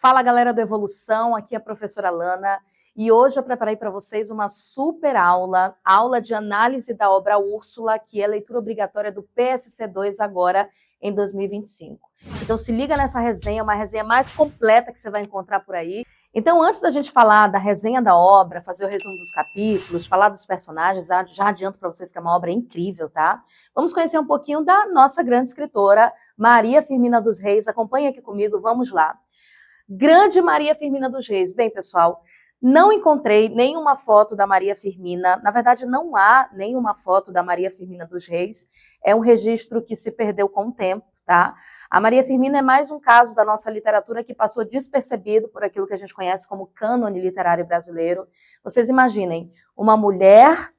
Fala galera do Evolução, aqui é a professora Lana e hoje eu preparei para vocês uma super aula de análise da obra Úrsula, que é leitura obrigatória do PSC2 agora em 2025. Então se liga nessa resenha, uma resenha mais completa que você vai encontrar por aí. Então antes da gente falar da resenha da obra, fazer o resumo dos capítulos, falar dos personagens, já adianto para vocês que é uma obra incrível, tá? Vamos conhecer um pouquinho da nossa grande escritora, Maria Firmina dos Reis. Acompanha aqui comigo, vamos lá. Grande Maria Firmina dos Reis. Bem, pessoal, não encontrei nenhuma foto da Maria Firmina. Na verdade, não há nenhuma foto da Maria Firmina dos Reis. É um registro que se perdeu com o tempo, tá? A Maria Firmina é mais um caso da nossa literatura que passou despercebido por aquilo que a gente conhece como cânone literário brasileiro. Vocês imaginem, uma mulher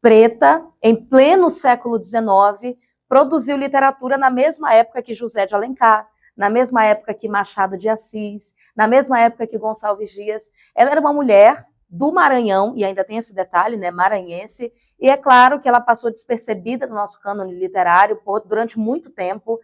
preta, em pleno século XIX, produziu literatura na mesma época que José de Alencar, na mesma época que Machado de Assis, na mesma época que Gonçalves Dias. Ela era uma mulher do Maranhão, e ainda tem esse detalhe, né, maranhense, e é claro que ela passou despercebida no nosso cânone literário durante muito tempo.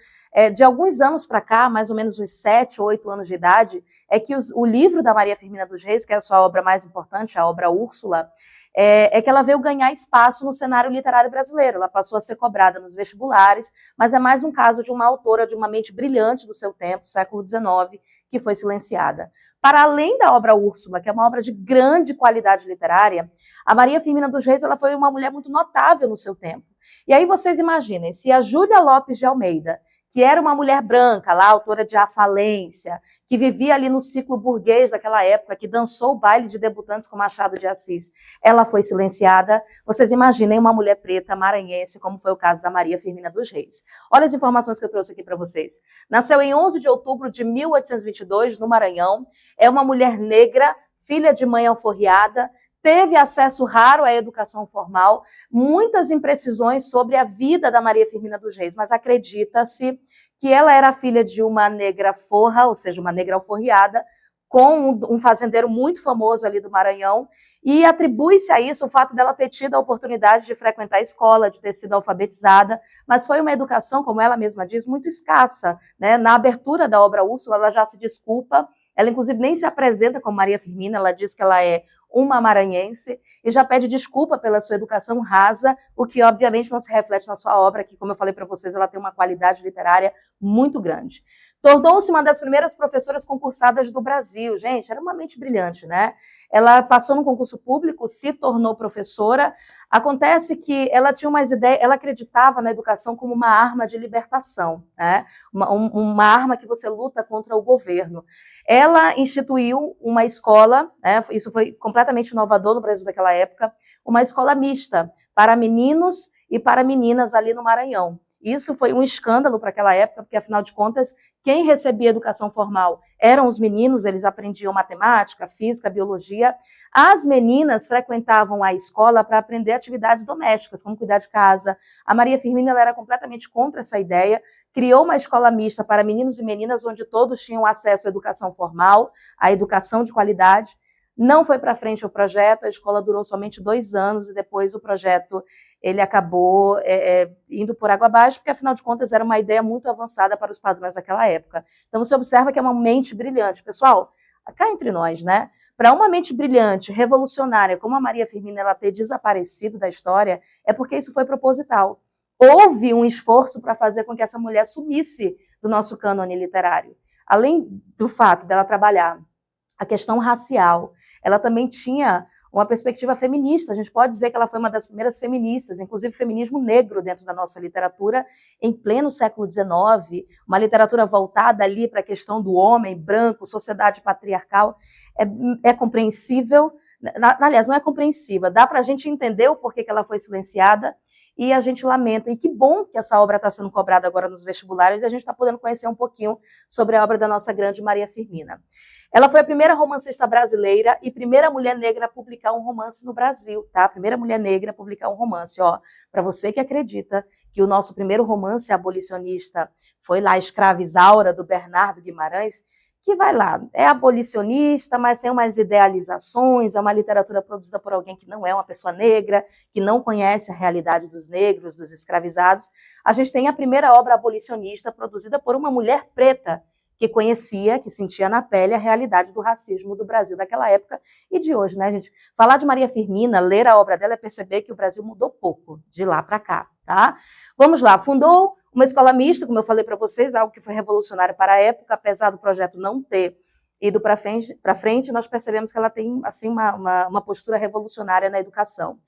De alguns anos para cá, mais ou menos uns 7, 8 anos de idade, é que o livro da Maria Firmina dos Reis, que é a sua obra mais importante, a obra Úrsula, é que ela veio ganhar espaço no cenário literário brasileiro. Ela passou a ser cobrada nos vestibulares, mas é mais um caso de uma autora de uma mente brilhante do seu tempo, século XIX, que foi silenciada. Para além da obra Úrsula, que é uma obra de grande qualidade literária, a Maria Firmina dos Reis ela foi uma mulher muito notável no seu tempo. E aí vocês imaginem, se a Júlia Lopes de Almeida, que era uma mulher branca, lá, autora de A Falência, que vivia ali no ciclo burguês daquela época, que dançou o baile de debutantes com Machado de Assis, ela foi silenciada. Vocês imaginem uma mulher preta maranhense, como foi o caso da Maria Firmina dos Reis. Olha as informações que eu trouxe aqui para vocês. Nasceu em 11 de outubro de 1822, no Maranhão. É uma mulher negra, filha de mãe alforriada, teve acesso raro à educação formal, muitas imprecisões sobre a vida da Maria Firmina dos Reis, mas acredita-se que ela era filha de uma negra forra, ou seja, uma negra alforriada, com um fazendeiro muito famoso ali do Maranhão, e atribui-se a isso o fato dela ter tido a oportunidade de frequentar a escola, de ter sido alfabetizada, mas foi uma educação, como ela mesma diz, muito escassa, né? Na abertura da obra Úrsula, ela já se desculpa, ela inclusive nem se apresenta como Maria Firmina, ela diz que ela é uma maranhense, e já pede desculpa pela sua educação rasa, o que obviamente não se reflete na sua obra, que, como eu falei para vocês, ela tem uma qualidade literária muito grande. Tornou-se uma das primeiras professoras concursadas do Brasil. Gente, era uma mente brilhante, né? Ela passou no concurso público, se tornou professora. Acontece que ela tinha umas ideias, ela acreditava na educação como uma arma de libertação, né? Uma arma que você luta contra o governo. Ela instituiu uma escola, né? Isso foi completamente inovador no Brasil daquela época, uma escola mista para meninos e para meninas ali no Maranhão. Isso foi um escândalo para aquela época, porque, afinal de contas, quem recebia educação formal eram os meninos, eles aprendiam matemática, física, biologia. As meninas frequentavam a escola para aprender atividades domésticas, como cuidar de casa. A Maria Firmina ela era completamente contra essa ideia, criou uma escola mista para meninos e meninas, onde todos tinham acesso à educação formal, à educação de qualidade. Não foi para frente o projeto, a escola durou somente 2 anos e depois o projeto ele acabou indo por água abaixo, porque, afinal de contas, era uma ideia muito avançada para os padrões daquela época. Então, você observa que é uma mente brilhante. Pessoal, cá entre nós, né? Para uma mente brilhante, revolucionária, como a Maria Firmina ela ter desaparecido da história, é porque isso foi proposital. Houve um esforço para fazer com que essa mulher sumisse do nosso cânone literário. Além do fato dela trabalhar a questão racial, ela também tinha uma perspectiva feminista. A gente pode dizer que ela foi uma das primeiras feministas, inclusive feminismo negro dentro da nossa literatura, em pleno século XIX, uma literatura voltada ali para a questão do homem branco, sociedade patriarcal. É compreensível, aliás, não é compreensiva, dá para a gente entender o porquê que ela foi silenciada, e a gente lamenta. E que bom que essa obra está sendo cobrada agora nos vestibulares e a gente está podendo conhecer um pouquinho sobre a obra da nossa grande Maria Firmina. Ela foi a primeira romancista brasileira e primeira mulher negra a publicar um romance no Brasil, tá? A primeira mulher negra a publicar um romance, ó. Para você que acredita que o nosso primeiro romance abolicionista foi lá Escrava Isaura, do Bernardo Guimarães, que vai lá, é abolicionista, mas tem umas idealizações, é uma literatura produzida por alguém que não é uma pessoa negra, que não conhece a realidade dos negros, dos escravizados. A gente tem a primeira obra abolicionista produzida por uma mulher preta, que conhecia, que sentia na pele a realidade do racismo do Brasil daquela época e de hoje, né, gente? Falar de Maria Firmina, ler a obra dela é perceber que o Brasil mudou pouco de lá para cá, tá? Vamos lá, fundou uma escola mista, como eu falei para vocês, algo que foi revolucionário para a época, apesar do projeto não ter ido para frente, nós percebemos que ela tem assim uma postura revolucionária na educação.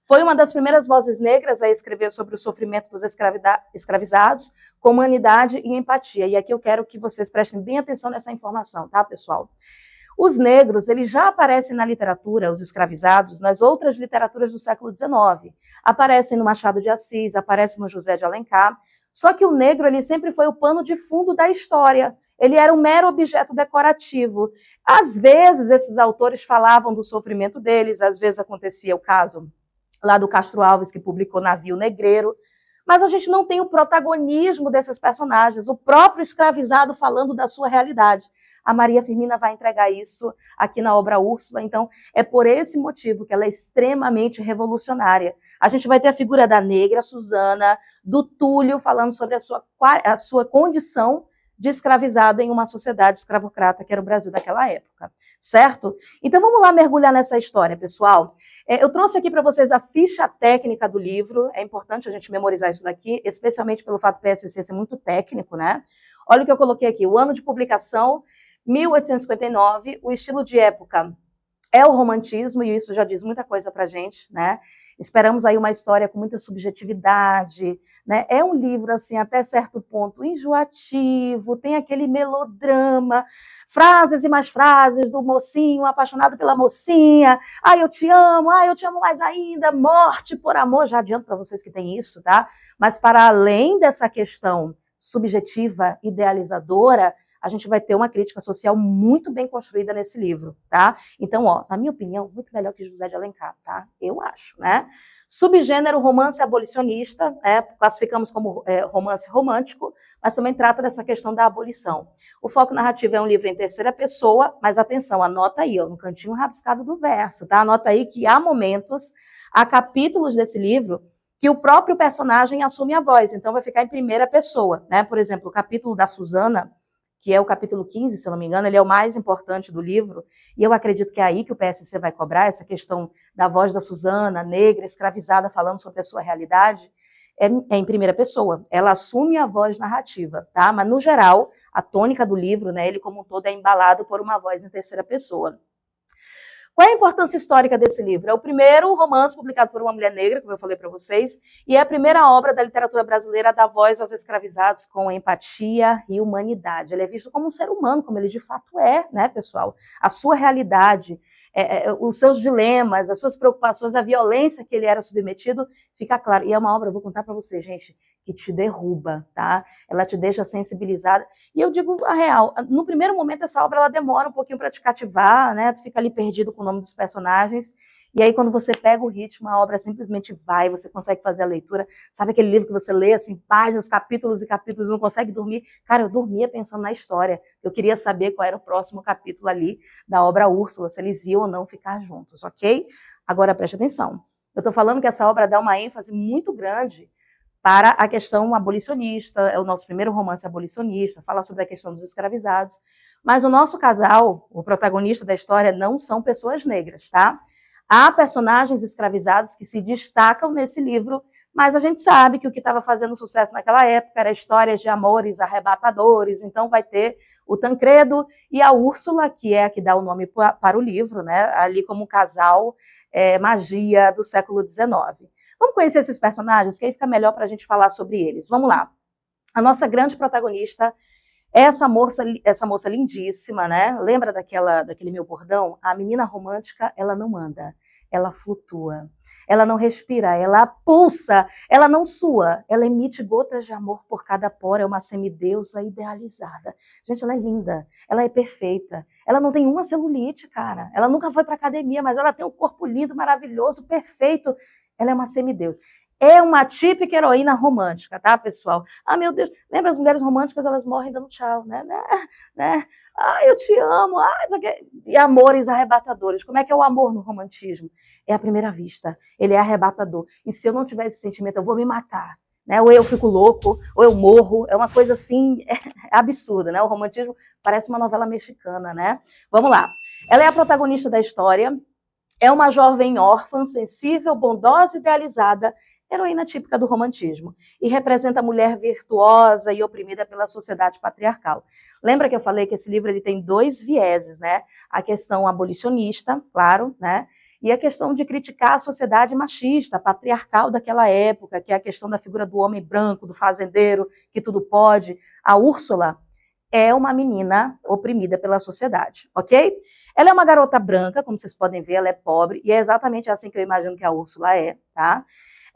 Foi uma das primeiras vozes negras a escrever sobre o sofrimento dos escravizados, com humanidade e empatia. E aqui eu quero que vocês prestem bem atenção nessa informação, tá, pessoal? Os negros, eles já aparecem na literatura, os escravizados, nas outras literaturas do século XIX. Aparecem no Machado de Assis, aparecem no José de Alencar. Só que o negro, ele sempre foi o pano de fundo da história. Ele era um mero objeto decorativo. Às vezes, esses autores falavam do sofrimento deles, às vezes acontecia o caso lá do Castro Alves, que publicou Navio Negreiro, mas a gente não tem o protagonismo desses personagens, o próprio escravizado falando da sua realidade. A Maria Firmina vai entregar isso aqui na obra Úrsula, então é por esse motivo que ela é extremamente revolucionária. A gente vai ter a figura da negra, Susana, do Túlio, falando sobre a sua condição de escravizado em uma sociedade escravocrata, que era o Brasil daquela época, certo? Então vamos lá mergulhar nessa história, pessoal. Eu trouxe aqui para vocês a ficha técnica do livro, é importante a gente memorizar isso daqui, especialmente pelo fato do PSC ser muito técnico, né? Olha o que eu coloquei aqui, o ano de publicação, 1859, o estilo de época é o romantismo, e isso já diz muita coisa para a gente, né? Esperamos aí uma história com muita subjetividade, né? É um livro, assim, até certo ponto enjoativo, tem aquele melodrama, frases e mais frases do mocinho apaixonado pela mocinha, ai, eu te amo mais ainda, morte por amor, já adianto para vocês que tem isso, tá? Mas para além dessa questão subjetiva, idealizadora, a gente vai ter uma crítica social muito bem construída nesse livro, tá? Então, ó, na minha opinião, muito melhor que José de Alencar, tá? Eu acho, né? Subgênero romance abolicionista, classificamos como romance romântico, mas também trata dessa questão da abolição. O foco narrativo é um livro em terceira pessoa, mas atenção, anota aí, ó, no cantinho rabiscado do verso, tá? Anota aí que há momentos, há capítulos desse livro que o próprio personagem assume a voz, então vai ficar em primeira pessoa, né? Por exemplo, o capítulo da Susana, que é o capítulo 15, se eu não me engano, ele é o mais importante do livro, e eu acredito que é aí que o PSC vai cobrar, essa questão da voz da Susana, negra, escravizada, falando sobre a sua realidade, é em primeira pessoa, ela assume a voz narrativa, tá? Mas, no geral, a tônica do livro, né, ele como um todo é embalado por uma voz em terceira pessoa. Qual é a importância histórica desse livro? É o primeiro romance publicado por uma mulher negra, como eu falei para vocês, e é a primeira obra da literatura brasileira a dar voz aos escravizados com empatia e humanidade. Ele é visto como um ser humano, como ele de fato é, né, pessoal? A sua realidade, os seus dilemas, as suas preocupações, a violência que ele era submetido, fica claro. E é uma obra, eu vou contar para vocês, gente, que te derruba, tá? Ela te deixa sensibilizada. E eu digo a real, no primeiro momento essa obra ela demora um pouquinho para te cativar, né? Tu fica ali perdido com o nome dos personagens. E aí quando você pega o ritmo, a obra simplesmente vai, você consegue fazer a leitura. Sabe aquele livro que você lê assim, páginas, capítulos e capítulos, não consegue dormir? Cara, eu dormia pensando na história. Eu queria saber qual era o próximo capítulo ali da obra Úrsula, se eles iam ou não ficar juntos, ok? Agora preste atenção. Eu estou falando que essa obra dá uma ênfase muito grande para a questão abolicionista, é o nosso primeiro romance abolicionista, fala sobre a questão dos escravizados, mas o nosso casal, o protagonista da história, não são pessoas negras, tá? Há personagens escravizados que se destacam nesse livro, mas a gente sabe que o que estava fazendo sucesso naquela época era histórias de amores arrebatadores, então vai ter o Tancredo e a Úrsula, que é a que dá o nome para o livro, né? Ali como casal magia do século XIX. Vamos conhecer esses personagens, que aí fica melhor para a gente falar sobre eles. Vamos lá. A nossa grande protagonista é essa moça lindíssima, né? Lembra daquele meu bordão? A menina romântica, ela não anda, ela flutua. Ela não respira, ela pulsa, ela não sua, ela emite gotas de amor por cada poro, é uma semideusa idealizada. Gente, ela é linda, ela é perfeita, ela não tem uma celulite, cara. Ela nunca foi para academia, mas ela tem um corpo lindo, maravilhoso, perfeito. Ela é uma semideusa. É uma típica heroína romântica, tá, pessoal? Ah, meu Deus, lembra as mulheres românticas, elas morrem dando tchau, né? Ah, eu te amo, isso aqui. E amores arrebatadores. Como é que é o amor no romantismo? É à primeira vista, ele é arrebatador. E se eu não tiver esse sentimento, eu vou me matar. né? Ou eu fico louco, ou eu morro. É uma coisa assim, absurda, né? O romantismo parece uma novela mexicana, né? Vamos lá. Ela é a protagonista da história, é uma jovem órfã, sensível, bondosa e idealizada, heroína típica do romantismo, e representa a mulher virtuosa e oprimida pela sociedade patriarcal. Lembra que eu falei que esse livro ele tem dois vieses, né? A questão abolicionista, claro, né? E a questão de criticar a sociedade machista, patriarcal daquela época, que é a questão da figura do homem branco, do fazendeiro, que tudo pode. A Úrsula é uma menina oprimida pela sociedade, ok? Ela é uma garota branca, como vocês podem ver, ela é pobre, e é exatamente assim que eu imagino que a Úrsula é, tá?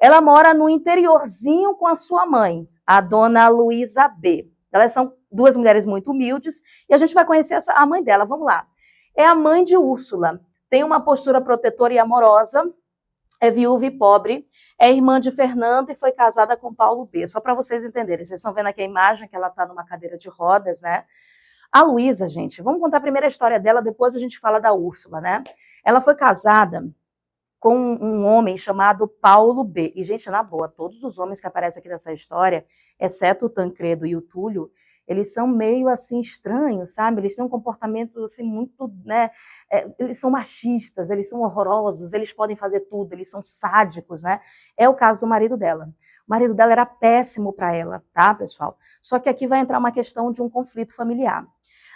Ela mora no interiorzinho com a sua mãe, a dona Luísa B. Elas são duas mulheres muito humildes, e a gente vai conhecer a mãe dela, vamos lá. É a mãe de Úrsula, tem uma postura protetora e amorosa, é viúva e pobre, é irmã de Fernanda e foi casada com Paulo B. Só para vocês entenderem, vocês estão vendo aqui a imagem que ela está numa cadeira de rodas, né? A Luísa, gente, vamos contar a primeira história dela, depois a gente fala da Úrsula, né? Ela foi casada com um homem chamado Paulo B. E, gente, na boa, todos os homens que aparecem aqui nessa história, exceto o Tancredo e o Túlio, eles são meio assim estranhos, sabe? Eles têm um comportamento assim muito, né? Eles são machistas, eles são horrorosos, eles podem fazer tudo, eles são sádicos, né? É o caso do marido dela. O marido dela era péssimo para ela, tá, pessoal? Só que aqui vai entrar uma questão de um conflito familiar.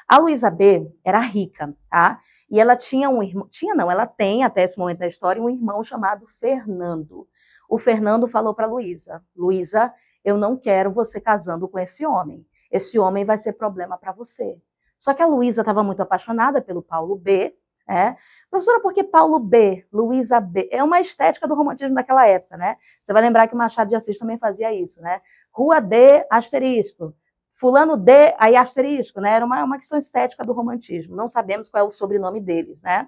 A Luísa B era rica, tá? E ela tinha um irmão, ela tem até esse momento da história um irmão chamado Fernando. O Fernando falou para Luísa: Luísa, eu não quero você casando com esse homem. Esse homem vai ser problema para você. Só que a Luísa estava muito apaixonada pelo Paulo B, né? Professora, por que Paulo B, Luísa B? É uma estética do romantismo daquela época, né? Você vai lembrar que Machado de Assis também fazia isso, né? Rua D, asterisco. Fulano D, aí asterisco, né? Era uma questão estética do romantismo. Não sabemos qual é o sobrenome deles, né?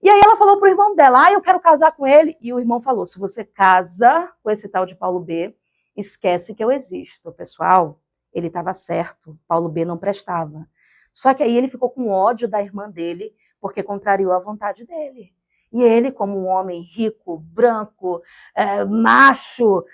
E aí ela falou pro irmão dela, eu quero casar com ele. E o irmão falou, se você casa com esse tal de Paulo B, esquece que eu existo. Pessoal, ele estava certo, Paulo B não prestava. Só que aí ele ficou com ódio da irmã dele, porque contrariou a vontade dele. E ele, como um homem rico, branco, macho,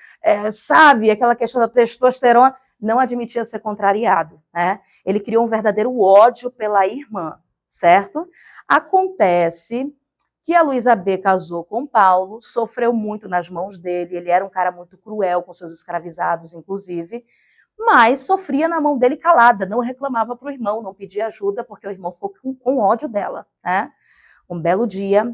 sabe, aquela questão da testosterona, não admitia ser contrariado, né? Ele criou um verdadeiro ódio pela irmã, certo? Acontece que a Luísa B casou com Paulo, sofreu muito nas mãos dele, ele era um cara muito cruel com seus escravizados, inclusive, mas sofria na mão dele calada, não reclamava para o irmão, não pedia ajuda, porque o irmão ficou com ódio dela, né? Um belo dia,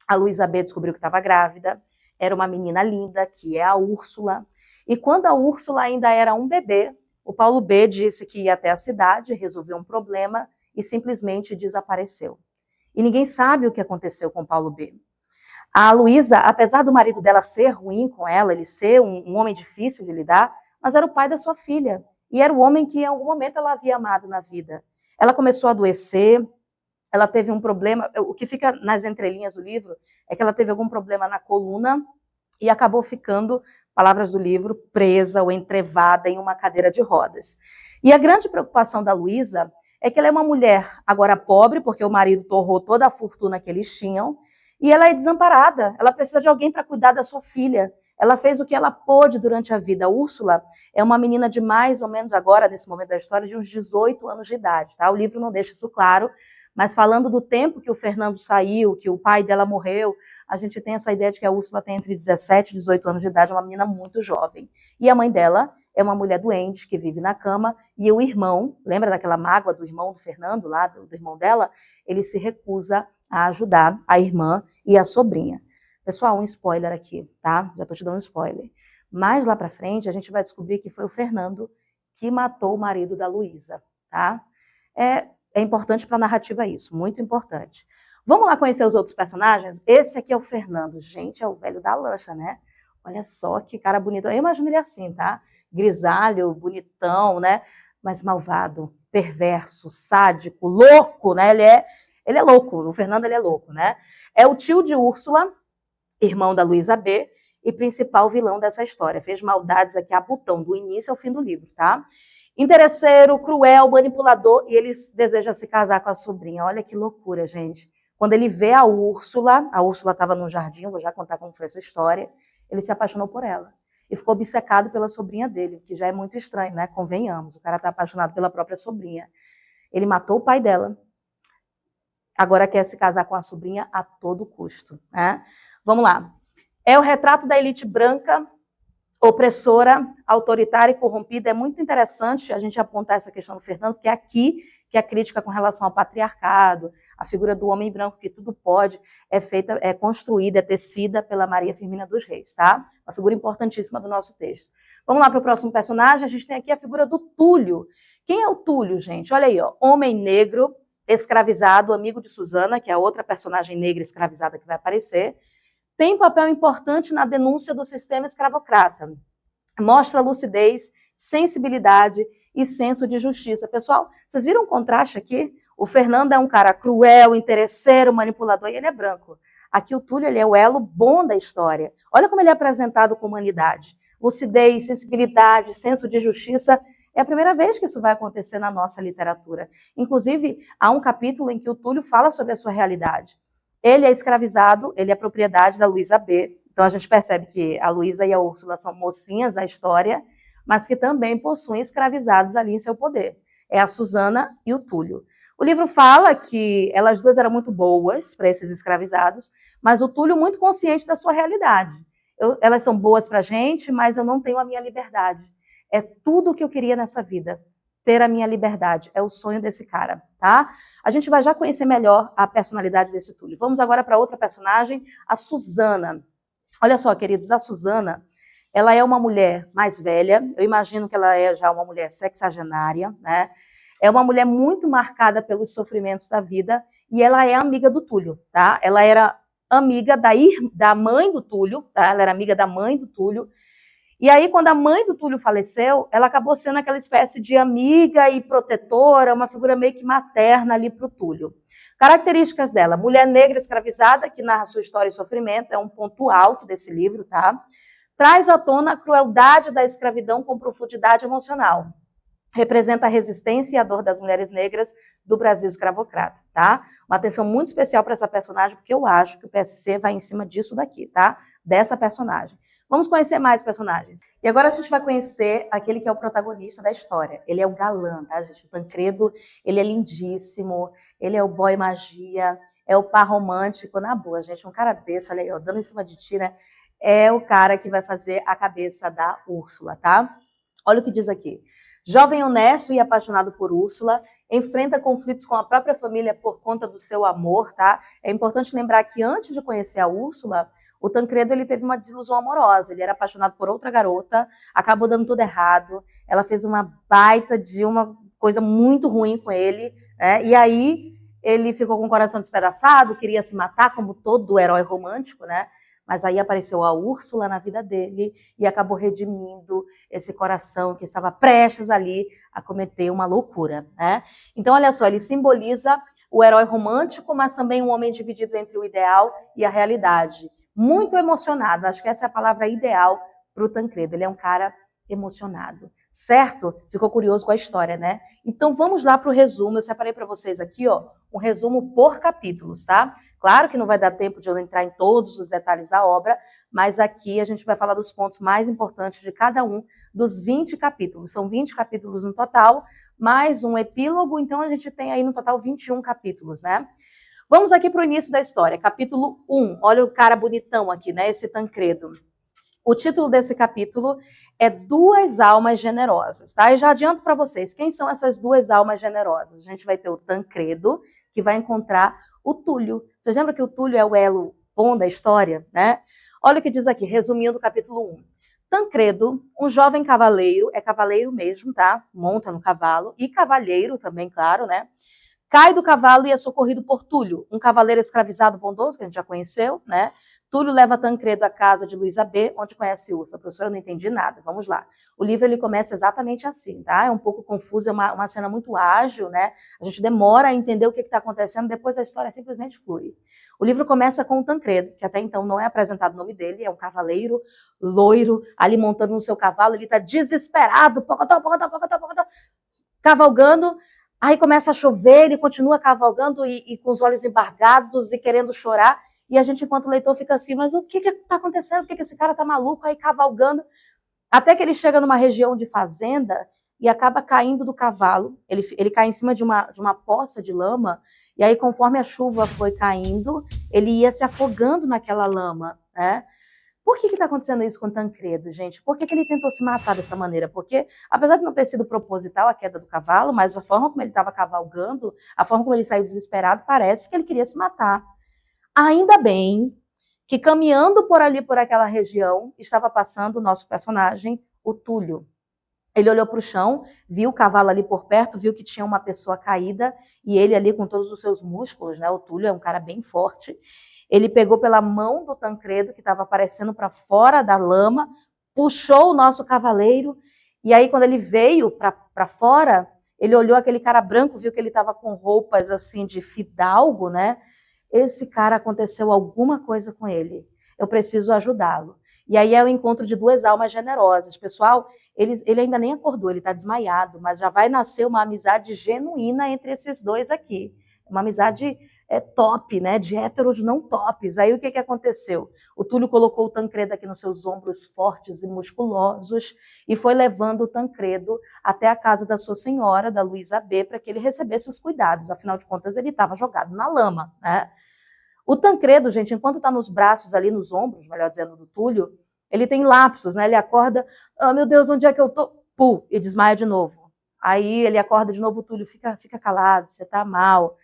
a Luísa B descobriu que estava grávida, era uma menina linda, que é a Úrsula, e quando a Úrsula ainda era um bebê, o Paulo B disse que ia até a cidade, resolveu um problema e simplesmente desapareceu. E ninguém sabe o que aconteceu com o Paulo B. A Luísa, apesar do marido dela ser ruim com ela, ele ser um homem difícil de lidar, mas era o pai da sua filha. E era o homem que em algum momento ela havia amado na vida. Ela começou a adoecer, ela teve um problema, o que fica nas entrelinhas do livro é que ela teve algum problema na coluna e acabou ficando, palavras do livro, presa ou entrevada em uma cadeira de rodas. E a grande preocupação da Luísa é que ela é uma mulher agora pobre, porque o marido torrou toda a fortuna que eles tinham, e ela é desamparada, ela precisa de alguém para cuidar da sua filha. Ela fez o que ela pôde durante a vida. A Úrsula é uma menina de mais ou menos agora, nesse momento da história, de uns 18 anos de idade. Tá? O livro não deixa isso claro, mas falando do tempo que o Fernando saiu, que o pai dela morreu, a gente tem essa ideia de que a Úrsula tem entre 17 e 18 anos de idade, é uma menina muito jovem. E a mãe dela é uma mulher doente, que vive na cama, e o irmão, lembra daquela mágoa do irmão do Fernando, lá, do irmão dela? Ele se recusa a ajudar a irmã e a sobrinha. Pessoal, um spoiler aqui, tá? Já tô te dando um spoiler. Mais lá pra frente, a gente vai descobrir que foi o Fernando que matou o marido da Luísa, tá? É importante para a narrativa isso, muito importante. Vamos lá conhecer os outros personagens? Esse aqui é o Fernando. Gente, é o velho da lancha, né? Olha só que cara bonito. Eu imagino ele assim, tá? Grisalho, bonitão, né? Mas malvado, perverso, sádico, louco, né? Ele é louco. O Fernando, ele é louco, né? É o tio de Úrsula, irmão da Luísa B, e principal vilão dessa história. Fez maldades aqui a botão, do início ao fim do livro, tá? Interesseiro, cruel, manipulador, e ele deseja se casar com a sobrinha. Olha que loucura, gente. Quando ele vê a Úrsula estava num jardim, vou já contar como foi essa história, ele se apaixonou por ela. e ficou obcecado pela sobrinha dele, que já é muito estranho, né? Convenhamos, o cara tá apaixonado pela própria sobrinha. Ele matou o pai dela, agora quer se casar com a sobrinha a todo custo, né? Vamos lá. É o retrato da elite branca, opressora, autoritária e corrompida. É muito interessante a gente apontar essa questão do Fernando, que é aqui que a crítica com relação ao patriarcado, a figura do homem branco que tudo pode, é feita, é construída, é tecida pela Maria Firmina dos Reis, tá? Uma figura importantíssima do nosso texto. Vamos lá para o próximo personagem. A gente tem aqui a figura do Túlio. Quem é o Túlio, gente? Olha aí, ó, homem negro, escravizado, amigo de Susana, que é a outra personagem negra escravizada que vai aparecer, tem papel importante na denúncia do sistema escravocrata. Mostra lucidez, sensibilidade e senso de justiça. Pessoal, vocês viram o contraste aqui? O Fernando é um cara cruel, interesseiro, manipulador, e ele é branco. Aqui o Túlio, ele é o elo bom da história. Olha como ele é apresentado com humanidade. Lucidez, sensibilidade, senso de justiça. É a primeira vez que isso vai acontecer na nossa literatura. Inclusive, há um capítulo em que o Túlio fala sobre a sua realidade. Ele é escravizado, ele é propriedade da Luísa B. Então a gente percebe que a Luísa e a Úrsula são mocinhas da história, mas que também possuem escravizados ali em seu poder. É a Susana e o Túlio. O livro fala que elas duas eram muito boas para esses escravizados, mas o Túlio muito consciente da sua realidade. Elas são boas para a gente, mas eu não tenho a minha liberdade. É tudo o que eu queria nessa vida, ter a minha liberdade. É o sonho desse cara, tá? A gente vai já conhecer melhor a personalidade desse Túlio. Vamos agora para outra personagem, a Susana. Olha só, queridos, a Susana, ela é uma mulher mais velha, eu imagino que ela é já uma mulher sexagenária, né? É uma mulher muito marcada pelos sofrimentos da vida e ela é amiga do Túlio, tá? Ela era amiga da mãe do Túlio, tá? Ela era amiga da mãe do Túlio. E aí, quando a mãe do Túlio faleceu, ela acabou sendo aquela espécie de amiga e protetora, uma figura meio que materna ali para o Túlio. Características dela: mulher negra escravizada, que narra sua história e sofrimento, é um ponto alto desse livro, tá? Traz à tona a crueldade da escravidão com profundidade emocional. Representa a resistência e a dor das mulheres negras do Brasil escravocrata, tá? Uma atenção muito especial para essa personagem, porque eu acho que o PSC vai em cima disso daqui, tá? Dessa personagem. Vamos conhecer mais personagens. E agora a gente vai conhecer aquele que é o protagonista da história. Ele é o galã, tá, gente? O Tancredo, ele é lindíssimo, ele é o boy magia, é o par romântico. Na boa, gente, um cara desse, olha aí, ó, dando em cima de ti, né? É o cara que vai fazer a cabeça da Úrsula, tá? Olha o que diz aqui. Jovem honesto e apaixonado por Úrsula, enfrenta conflitos com a própria família por conta do seu amor, tá? É importante lembrar que antes de conhecer a Úrsula, o Tancredo ele teve uma desilusão amorosa, ele era apaixonado por outra garota, acabou dando tudo errado, ela fez uma baita de uma coisa muito ruim com ele, né? E aí ele ficou com o coração despedaçado, queria se matar como todo herói romântico, né? Mas aí apareceu a Úrsula na vida dele e acabou redimindo esse coração que estava prestes ali a cometer uma loucura, né? Então, olha só, ele simboliza o herói romântico, mas também um homem dividido entre o ideal e a realidade. Muito emocionado, acho que essa é a palavra ideal para o Tancredo. Ele é um cara emocionado, certo? Ficou curioso com a história, né? Então, vamos lá para o resumo. Eu separei para vocês aqui, ó, um resumo por capítulos, tá? Claro que não vai dar tempo de eu entrar em todos os detalhes da obra, mas aqui a gente vai falar dos pontos mais importantes de cada um dos 20 capítulos. São 20 capítulos no total, mais um epílogo, então a gente tem aí no total 21 capítulos, né? Vamos aqui para o início da história, capítulo 1. Olha o cara bonitão aqui, né? Esse Tancredo. O título desse capítulo é Duas Almas Generosas, tá? E já adianto para vocês, quem são essas duas almas generosas? A gente vai ter o Tancredo, que vai encontrar o Túlio. Vocês lembram que o Túlio é o elo bom da história, né? Olha o que diz aqui, resumindo o capítulo 1. Tancredo, um jovem cavaleiro, é cavaleiro mesmo, tá? Monta no cavalo, e cavalheiro também, claro, né? Cai do cavalo e é socorrido por Túlio, um cavaleiro escravizado bondoso, que a gente já conheceu, né? Túlio leva Tancredo à casa de Luísa B, onde conhece Úrsula. Professora, eu não entendi nada, vamos lá. O livro ele começa exatamente assim, tá? É um pouco confuso, é uma cena muito ágil, né? A gente demora a entender o que está acontecendo, depois a história simplesmente flui. O livro começa com o Tancredo, que até então não é apresentado o nome dele, é um cavaleiro loiro, ali montando no seu cavalo, ele está desesperado, pocotó, cavalgando. Aí começa a chover, ele continua cavalgando e com os olhos embargados e querendo chorar. E a gente, enquanto leitor, fica assim, mas o que está acontecendo? Por que esse cara está maluco aí cavalgando? Até que ele chega numa região de fazenda e acaba caindo do cavalo. Ele cai em cima de uma poça de lama, e aí, conforme a chuva foi caindo, ele ia se afogando naquela lama, né? Por que está acontecendo isso com Tancredo, gente? Por que ele tentou se matar dessa maneira? Porque, apesar de não ter sido proposital a queda do cavalo, mas a forma como ele estava cavalgando, a forma como ele saiu desesperado, parece que ele queria se matar. Ainda bem que, caminhando por ali, por aquela região, estava passando o nosso personagem, o Túlio. Ele olhou para o chão, viu o cavalo ali por perto, viu que tinha uma pessoa caída, e ele ali com todos os seus músculos, né? O Túlio é um cara bem forte. Ele pegou pela mão do Tancredo, que estava aparecendo para fora da lama, puxou o nosso cavaleiro, e aí quando ele veio para fora, ele olhou aquele cara branco, viu que ele estava com roupas assim de fidalgo, né? Esse cara, aconteceu alguma coisa com ele. Eu preciso ajudá-lo. E aí é o encontro de duas almas generosas. Pessoal, ele ainda nem acordou, ele está desmaiado, mas já vai nascer uma amizade genuína entre esses dois aqui. Uma amizade top, né? De héteros não tops. Aí o que aconteceu? O Túlio colocou o Tancredo aqui nos seus ombros fortes e musculosos e foi levando o Tancredo até a casa da sua senhora, da Luísa B, para que ele recebesse os cuidados. Afinal de contas, ele estava jogado na lama, né? O Tancredo, gente, enquanto está nos braços ali, nos ombros, melhor dizendo, do Túlio, ele tem lapsos, né? Ele acorda, meu Deus, onde é que eu tô? Pum, e desmaia de novo. Aí ele acorda de novo, o Túlio fica calado, você tá mal,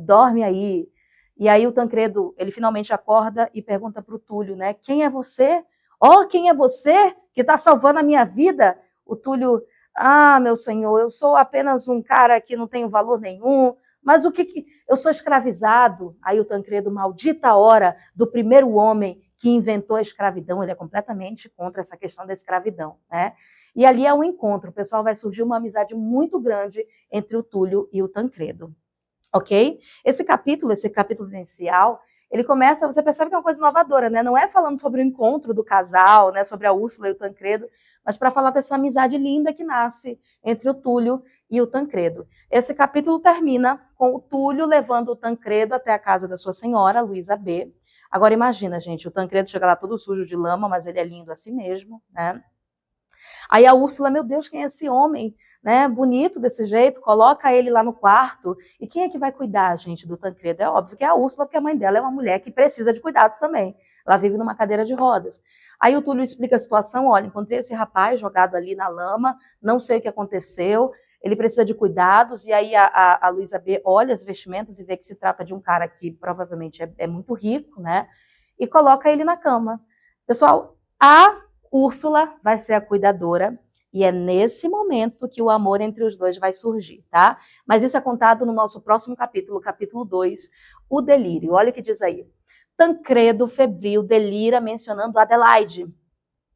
dorme aí. E aí o Tancredo, ele finalmente acorda e pergunta para o Túlio, né? Quem é você? Quem é você que está salvando a minha vida? O Túlio, meu senhor, eu sou apenas um cara que não tem valor nenhum, mas o que eu sou escravizado? Aí o Tancredo, maldita hora do primeiro homem que inventou a escravidão, ele é completamente contra essa questão da escravidão, né? E ali é um encontro, o pessoal vai surgir uma amizade muito grande entre o Túlio e o Tancredo, ok? Esse capítulo inicial, ele começa, você percebe que é uma coisa inovadora, né? Não é falando sobre o encontro do casal, né? Sobre a Úrsula e o Tancredo, mas para falar dessa amizade linda que nasce entre o Túlio e o Tancredo. Esse capítulo termina com o Túlio levando o Tancredo até a casa da sua senhora, Luísa B. Agora imagina, gente, o Tancredo chega lá todo sujo de lama, mas ele é lindo assim mesmo, né? Aí a Úrsula, meu Deus, quem é esse homem, né? Bonito desse jeito, coloca ele lá no quarto. E quem é que vai cuidar, gente, do Tancredo? É óbvio que é a Úrsula, porque a mãe dela é uma mulher que precisa de cuidados também. Ela vive numa cadeira de rodas. Aí o Túlio explica a situação, olha, encontrei esse rapaz jogado ali na lama, não sei o que aconteceu, ele precisa de cuidados, e aí a Luísa B olha as vestimentas e vê que se trata de um cara que provavelmente é muito rico, né? E coloca ele na cama. Pessoal, a Úrsula vai ser a cuidadora, e é nesse momento que o amor entre os dois vai surgir, tá? Mas isso é contado no nosso próximo capítulo, capítulo 2, o delírio. Olha o que diz aí. Tancredo, febril, delira mencionando Adelaide.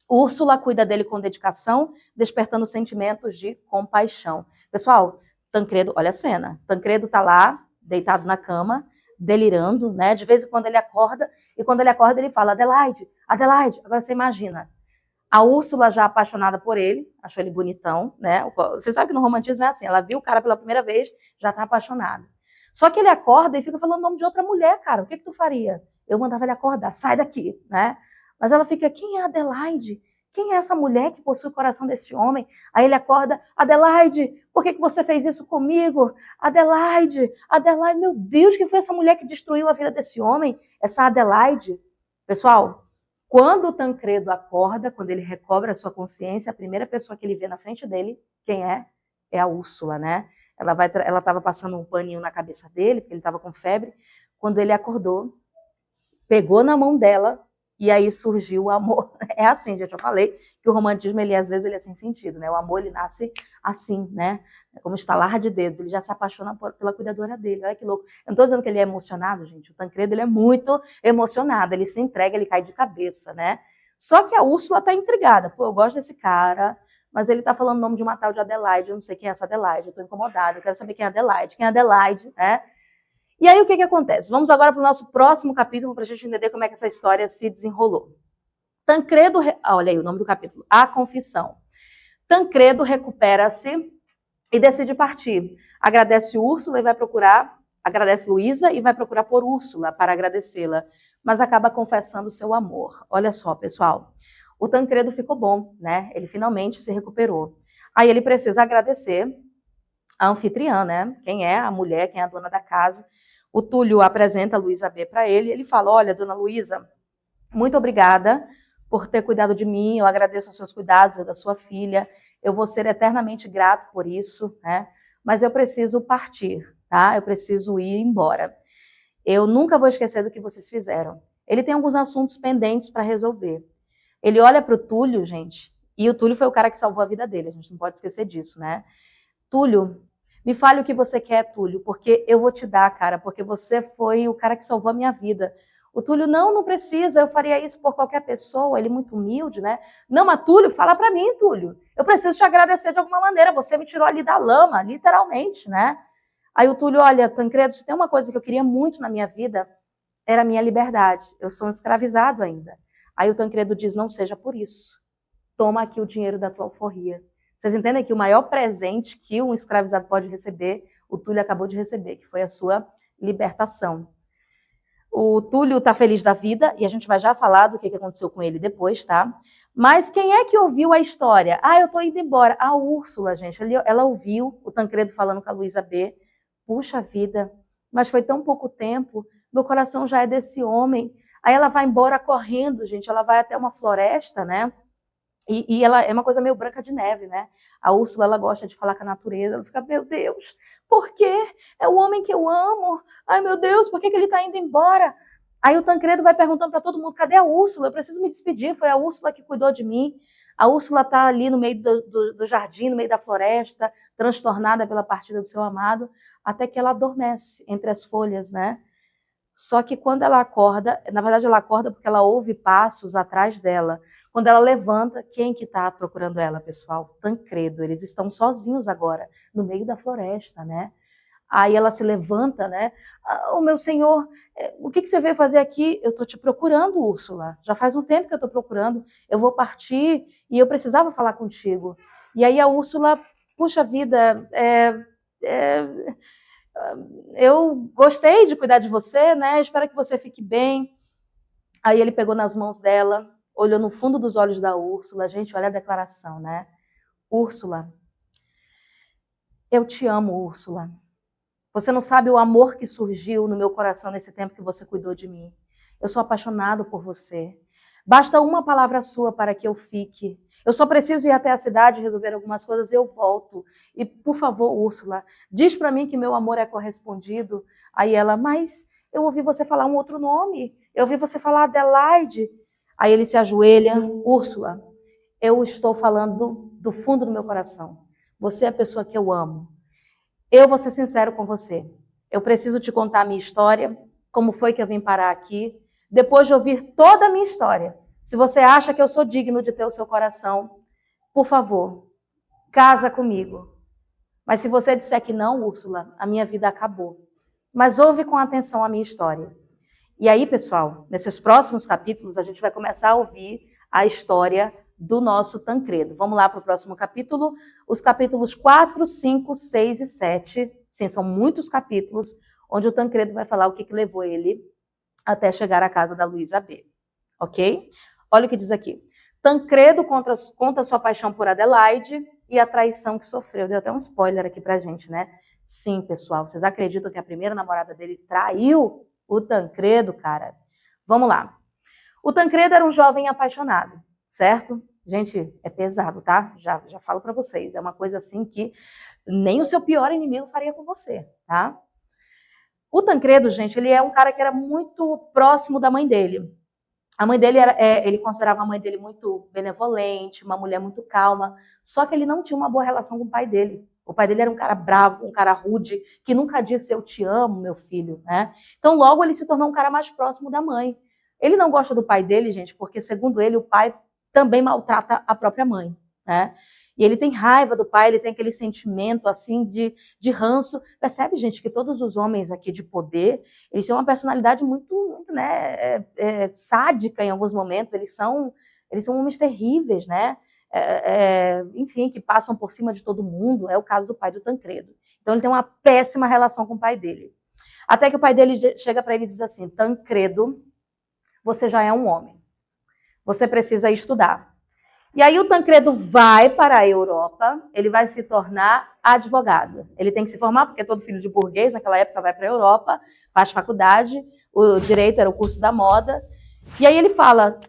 Úrsula cuida dele com dedicação, despertando sentimentos de compaixão. Pessoal, Tancredo, olha a cena. Tancredo tá lá, deitado na cama, delirando, né? De vez em quando ele acorda, e quando ele acorda ele fala, Adelaide, Adelaide. Agora você imagina, a Úrsula já apaixonada por ele, achou ele bonitão, né? Você sabe que no romantismo é assim, ela viu o cara pela primeira vez, já tá apaixonada. Só que ele acorda e fica falando o nome de outra mulher, cara. O que tu faria? Eu mandava ele acordar, sai daqui, né? Mas ela fica, quem é Adelaide? Quem é essa mulher que possui o coração desse homem? Aí ele acorda, Adelaide, por que você fez isso comigo? Adelaide, Adelaide, meu Deus, que foi essa mulher que destruiu a vida desse homem? Essa Adelaide. Pessoal, quando o Tancredo acorda, quando ele recobra a sua consciência, a primeira pessoa que ele vê na frente dele, quem é? É a Úrsula, né? Ela estava passando um paninho na cabeça dele, porque ele estava com febre. Quando ele acordou, pegou na mão dela e aí surgiu o amor. É assim, gente, eu falei que o romantismo, ele às vezes ele é sem sentido, né? O amor, ele nasce assim, né? Como estalar de dedos, ele já se apaixona pela cuidadora dele. Olha que louco. Eu não estou dizendo que ele é emocionado, gente. O Tancredo, ele é muito emocionado, ele se entrega, ele cai de cabeça, né? Só que a Úrsula está intrigada. Pô, eu gosto desse cara, mas ele está falando o nome de uma tal de Adelaide, eu não sei quem é essa Adelaide, eu estou incomodada, eu quero saber quem é Adelaide, né? E aí o que acontece? Vamos agora para o nosso próximo capítulo para a gente entender como é que essa história se desenrolou. Tancredo, olha aí o nome do capítulo, A Confissão. Tancredo recupera-se e decide partir. Agradece Úrsula e vai procurar, agradece Luísa e vai procurar por Úrsula para agradecê-la, mas acaba confessando seu amor. Olha só, pessoal. o Tancredo ficou bom, né? Ele finalmente se recuperou. Aí ele precisa agradecer a anfitriã, né? Quem é a mulher, quem é a dona da casa. O Túlio apresenta a Luísa B para ele, e ele fala, olha, dona Luísa, muito obrigada por ter cuidado de mim, eu agradeço os seus cuidados e da sua filha, eu vou ser eternamente grato por isso, né? Mas eu preciso partir, tá? Eu preciso ir embora. Eu nunca vou esquecer do que vocês fizeram. Ele tem alguns assuntos pendentes para resolver. Ele olha para o Túlio, gente, e o Túlio foi o cara que salvou a vida dele, a gente não pode esquecer disso, né? Túlio, me fale o que você quer, Túlio, porque eu vou te dar, cara, porque você foi o cara que salvou a minha vida. O Túlio, não precisa, eu faria isso por qualquer pessoa, ele é muito humilde, né? Não, mas Túlio, fala para mim, Túlio, eu preciso te agradecer de alguma maneira, você me tirou ali da lama, literalmente, né? Aí o Túlio, olha, Tancredo, se tem uma coisa que eu queria muito na minha vida, era a minha liberdade, eu sou um escravizado ainda. Aí o Tancredo diz, não seja por isso, toma aqui o dinheiro da tua alforria. Vocês entendem que o maior presente que um escravizado pode receber, o Túlio acabou de receber, que foi a sua libertação. O Túlio está feliz da vida, e a gente vai já falar do que aconteceu com ele depois, tá? Mas quem é que ouviu a história? Ah, eu tô indo embora. A Úrsula, gente, ela ouviu o Tancredo falando com a Luísa B. Puxa vida, mas foi tão pouco tempo, meu coração já é desse homem. Aí ela vai embora correndo, gente, ela vai até uma floresta, né? E ela é uma coisa meio Branca de Neve, né? A Úrsula, ela gosta de falar com a natureza. Ela fica, meu Deus, por quê? É o homem que eu amo. Ai, meu Deus, por que ele está indo embora? Aí o Tancredo vai perguntando para todo mundo, cadê a Úrsula? Eu preciso me despedir, foi a Úrsula que cuidou de mim. A Úrsula está ali no meio do jardim, no meio da floresta, transtornada pela partida do seu amado, até que ela adormece entre as folhas, né? Só que quando ela acorda, na verdade ela acorda porque ela ouve passos atrás dela. Quando ela levanta, quem que está procurando ela, pessoal? Tancredo. Eles estão sozinhos agora, no meio da floresta, né? Aí ela se levanta, né? Ah, meu senhor, o que você veio fazer aqui? Eu estou te procurando, Úrsula. Já faz um tempo que eu estou procurando. Eu vou partir e eu precisava falar contigo. E aí a Úrsula, puxa vida, eu gostei de cuidar de você, né? Espero que você fique bem. Aí ele pegou nas mãos dela, olhou no fundo dos olhos da Úrsula. Gente, olha a declaração, né? Úrsula, eu te amo, Úrsula. Você não sabe o amor que surgiu no meu coração nesse tempo que você cuidou de mim. Eu sou apaixonado por você. Basta uma palavra sua para que eu fique. Eu só preciso ir até a cidade resolver algumas coisas e eu volto. E, por favor, Úrsula, diz para mim que meu amor é correspondido. Aí ela, mas eu ouvi você falar um outro nome. Eu ouvi você falar Adelaide. Aí ele se ajoelha. Úrsula, eu estou falando do fundo do meu coração. Você é a pessoa que eu amo. Eu vou ser sincero com você. Eu preciso te contar a minha história, como foi que eu vim parar aqui. Depois de ouvir toda a minha história, se você acha que eu sou digno de ter o seu coração, por favor, casa comigo. Mas se você disser que não, Úrsula, a minha vida acabou. Mas ouve com atenção a minha história. E aí, pessoal, nesses próximos capítulos, a gente vai começar a ouvir a história do nosso Tancredo. Vamos lá para o próximo capítulo. Os capítulos 4, 5, 6 e 7. Sim, são muitos capítulos onde o Tancredo vai falar o que levou ele até chegar à casa da Luísa B. Ok? Olha o que diz aqui. Tancredo conta sua paixão por Adelaide e a traição que sofreu. Deu até um spoiler aqui pra gente, né? Sim, pessoal, vocês acreditam que a primeira namorada dele traiu o Tancredo, cara? Vamos lá. O Tancredo era um jovem apaixonado, certo? Gente, é pesado, tá? Já falo para vocês. É uma coisa assim que nem o seu pior inimigo faria com você, tá? O Tancredo, gente, ele é um cara que era muito próximo da mãe dele. A mãe dele ele considerava a mãe dele muito benevolente, uma mulher muito calma. Só que ele não tinha uma boa relação com o pai dele. O pai dele era um cara bravo, um cara rude, que nunca disse eu te amo, meu filho, né? Então logo ele se tornou um cara mais próximo da mãe. Ele não gosta do pai dele, gente, porque segundo ele o pai também maltrata a própria mãe, né? E ele tem raiva do pai, ele tem aquele sentimento assim de ranço. Percebe, gente, que todos os homens aqui de poder, eles têm uma personalidade muito né, sádica em alguns momentos. Eles são homens terríveis, né? Enfim, que passam por cima de todo mundo. É o caso do pai do Tancredo. Então ele tem uma péssima relação com o pai dele. Até que o pai dele chega para ele e diz assim: Tancredo, você já é um homem. Você precisa estudar. E aí o Tancredo vai para a Europa, ele vai se tornar advogado. Ele tem que se formar, porque todo filho de burguês naquela época vai para a Europa, faz faculdade, o direito era o curso da moda. E aí ele fala,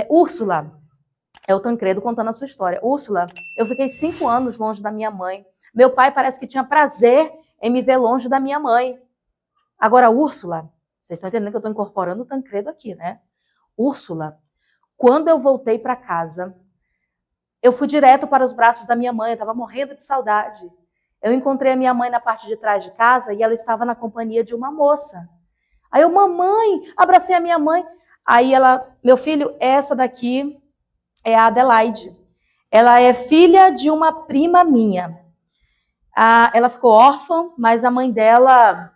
Úrsula, é o Tancredo contando a sua história. Úrsula, eu fiquei 5 anos longe da minha mãe. Meu pai parece que tinha prazer em me ver longe da minha mãe. Agora, Úrsula, vocês estão entendendo que eu estou incorporando o Tancredo aqui, né? Úrsula, quando eu voltei para casa, eu fui direto para os braços da minha mãe, eu estava morrendo de saudade. Eu encontrei a minha mãe na parte de trás de casa e ela estava na companhia de uma moça. Aí eu, mamãe, abracei a minha mãe. Aí ela, meu filho, essa daqui é a Adelaide. Ela é filha de uma prima minha. Ela ficou órfã, mas a mãe dela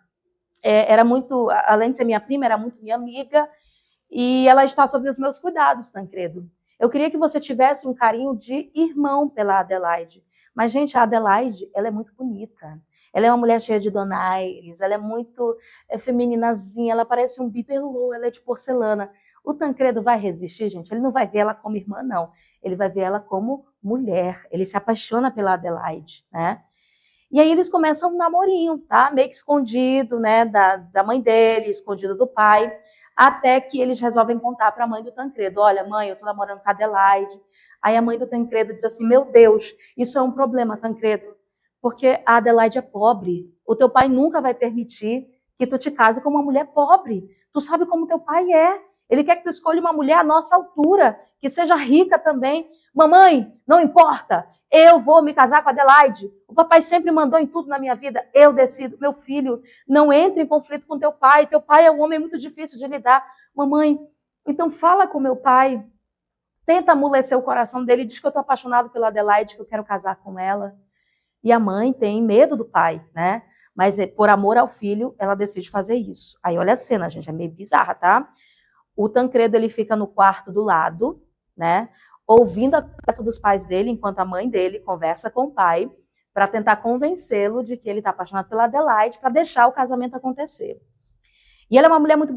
era muito, além de ser minha prima, era muito minha amiga. E ela está sob os meus cuidados, Tancredo. Eu queria que você tivesse um carinho de irmão pela Adelaide. Mas, gente, a Adelaide, ela é muito bonita. Ela é uma mulher cheia de donaires, ela é muito femininazinha, ela parece um bibelô, ela é de porcelana. O Tancredo vai resistir, gente? Ele não vai ver ela como irmã, não. Ele vai ver ela como mulher. Ele se apaixona pela Adelaide, né? E aí eles começam um namorinho, tá? Meio que escondido, né? Da mãe dele, escondido do pai. Até que eles resolvem contar para a mãe do Tancredo. Olha, mãe, eu tô namorando com a Adelaide. Aí a mãe do Tancredo diz assim, meu Deus, isso é um problema, Tancredo. Porque a Adelaide é pobre. O teu pai nunca vai permitir que tu te case com uma mulher pobre. Tu sabe como teu pai é. Ele quer que tu escolha uma mulher à nossa altura, que seja rica também. Mamãe, não importa. Eu vou me casar com a Adelaide. O papai sempre mandou em tudo na minha vida. Eu decido. Meu filho, não entre em conflito com teu pai. Teu pai é um homem muito difícil de lidar. Mamãe, então fala com meu pai. Tenta amolecer o coração dele. Diz que eu estou apaixonado pela Adelaide, que eu quero casar com ela. E a mãe tem medo do pai, né? Mas por amor ao filho, ela decide fazer isso. Aí olha a cena, gente, é meio bizarra, tá? O Tancredo, ele fica no quarto do lado, né? Ouvindo a conversa dos pais dele, enquanto a mãe dele conversa com o pai, para tentar convencê-lo de que ele está apaixonado pela Adelaide, para deixar o casamento acontecer. E ela é uma mulher muito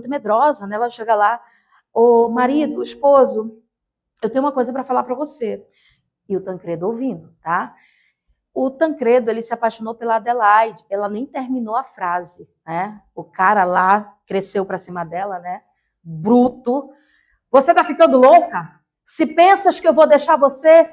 medrosa, né? Ela chega lá, o marido, o esposo, eu tenho uma coisa para falar para você. E o Tancredo ouvindo, tá? O Tancredo, ele se apaixonou pela Adelaide, ela nem terminou a frase, né? O cara lá cresceu para cima dela, né? Bruto. Você tá ficando louca? Se pensas que eu vou deixar você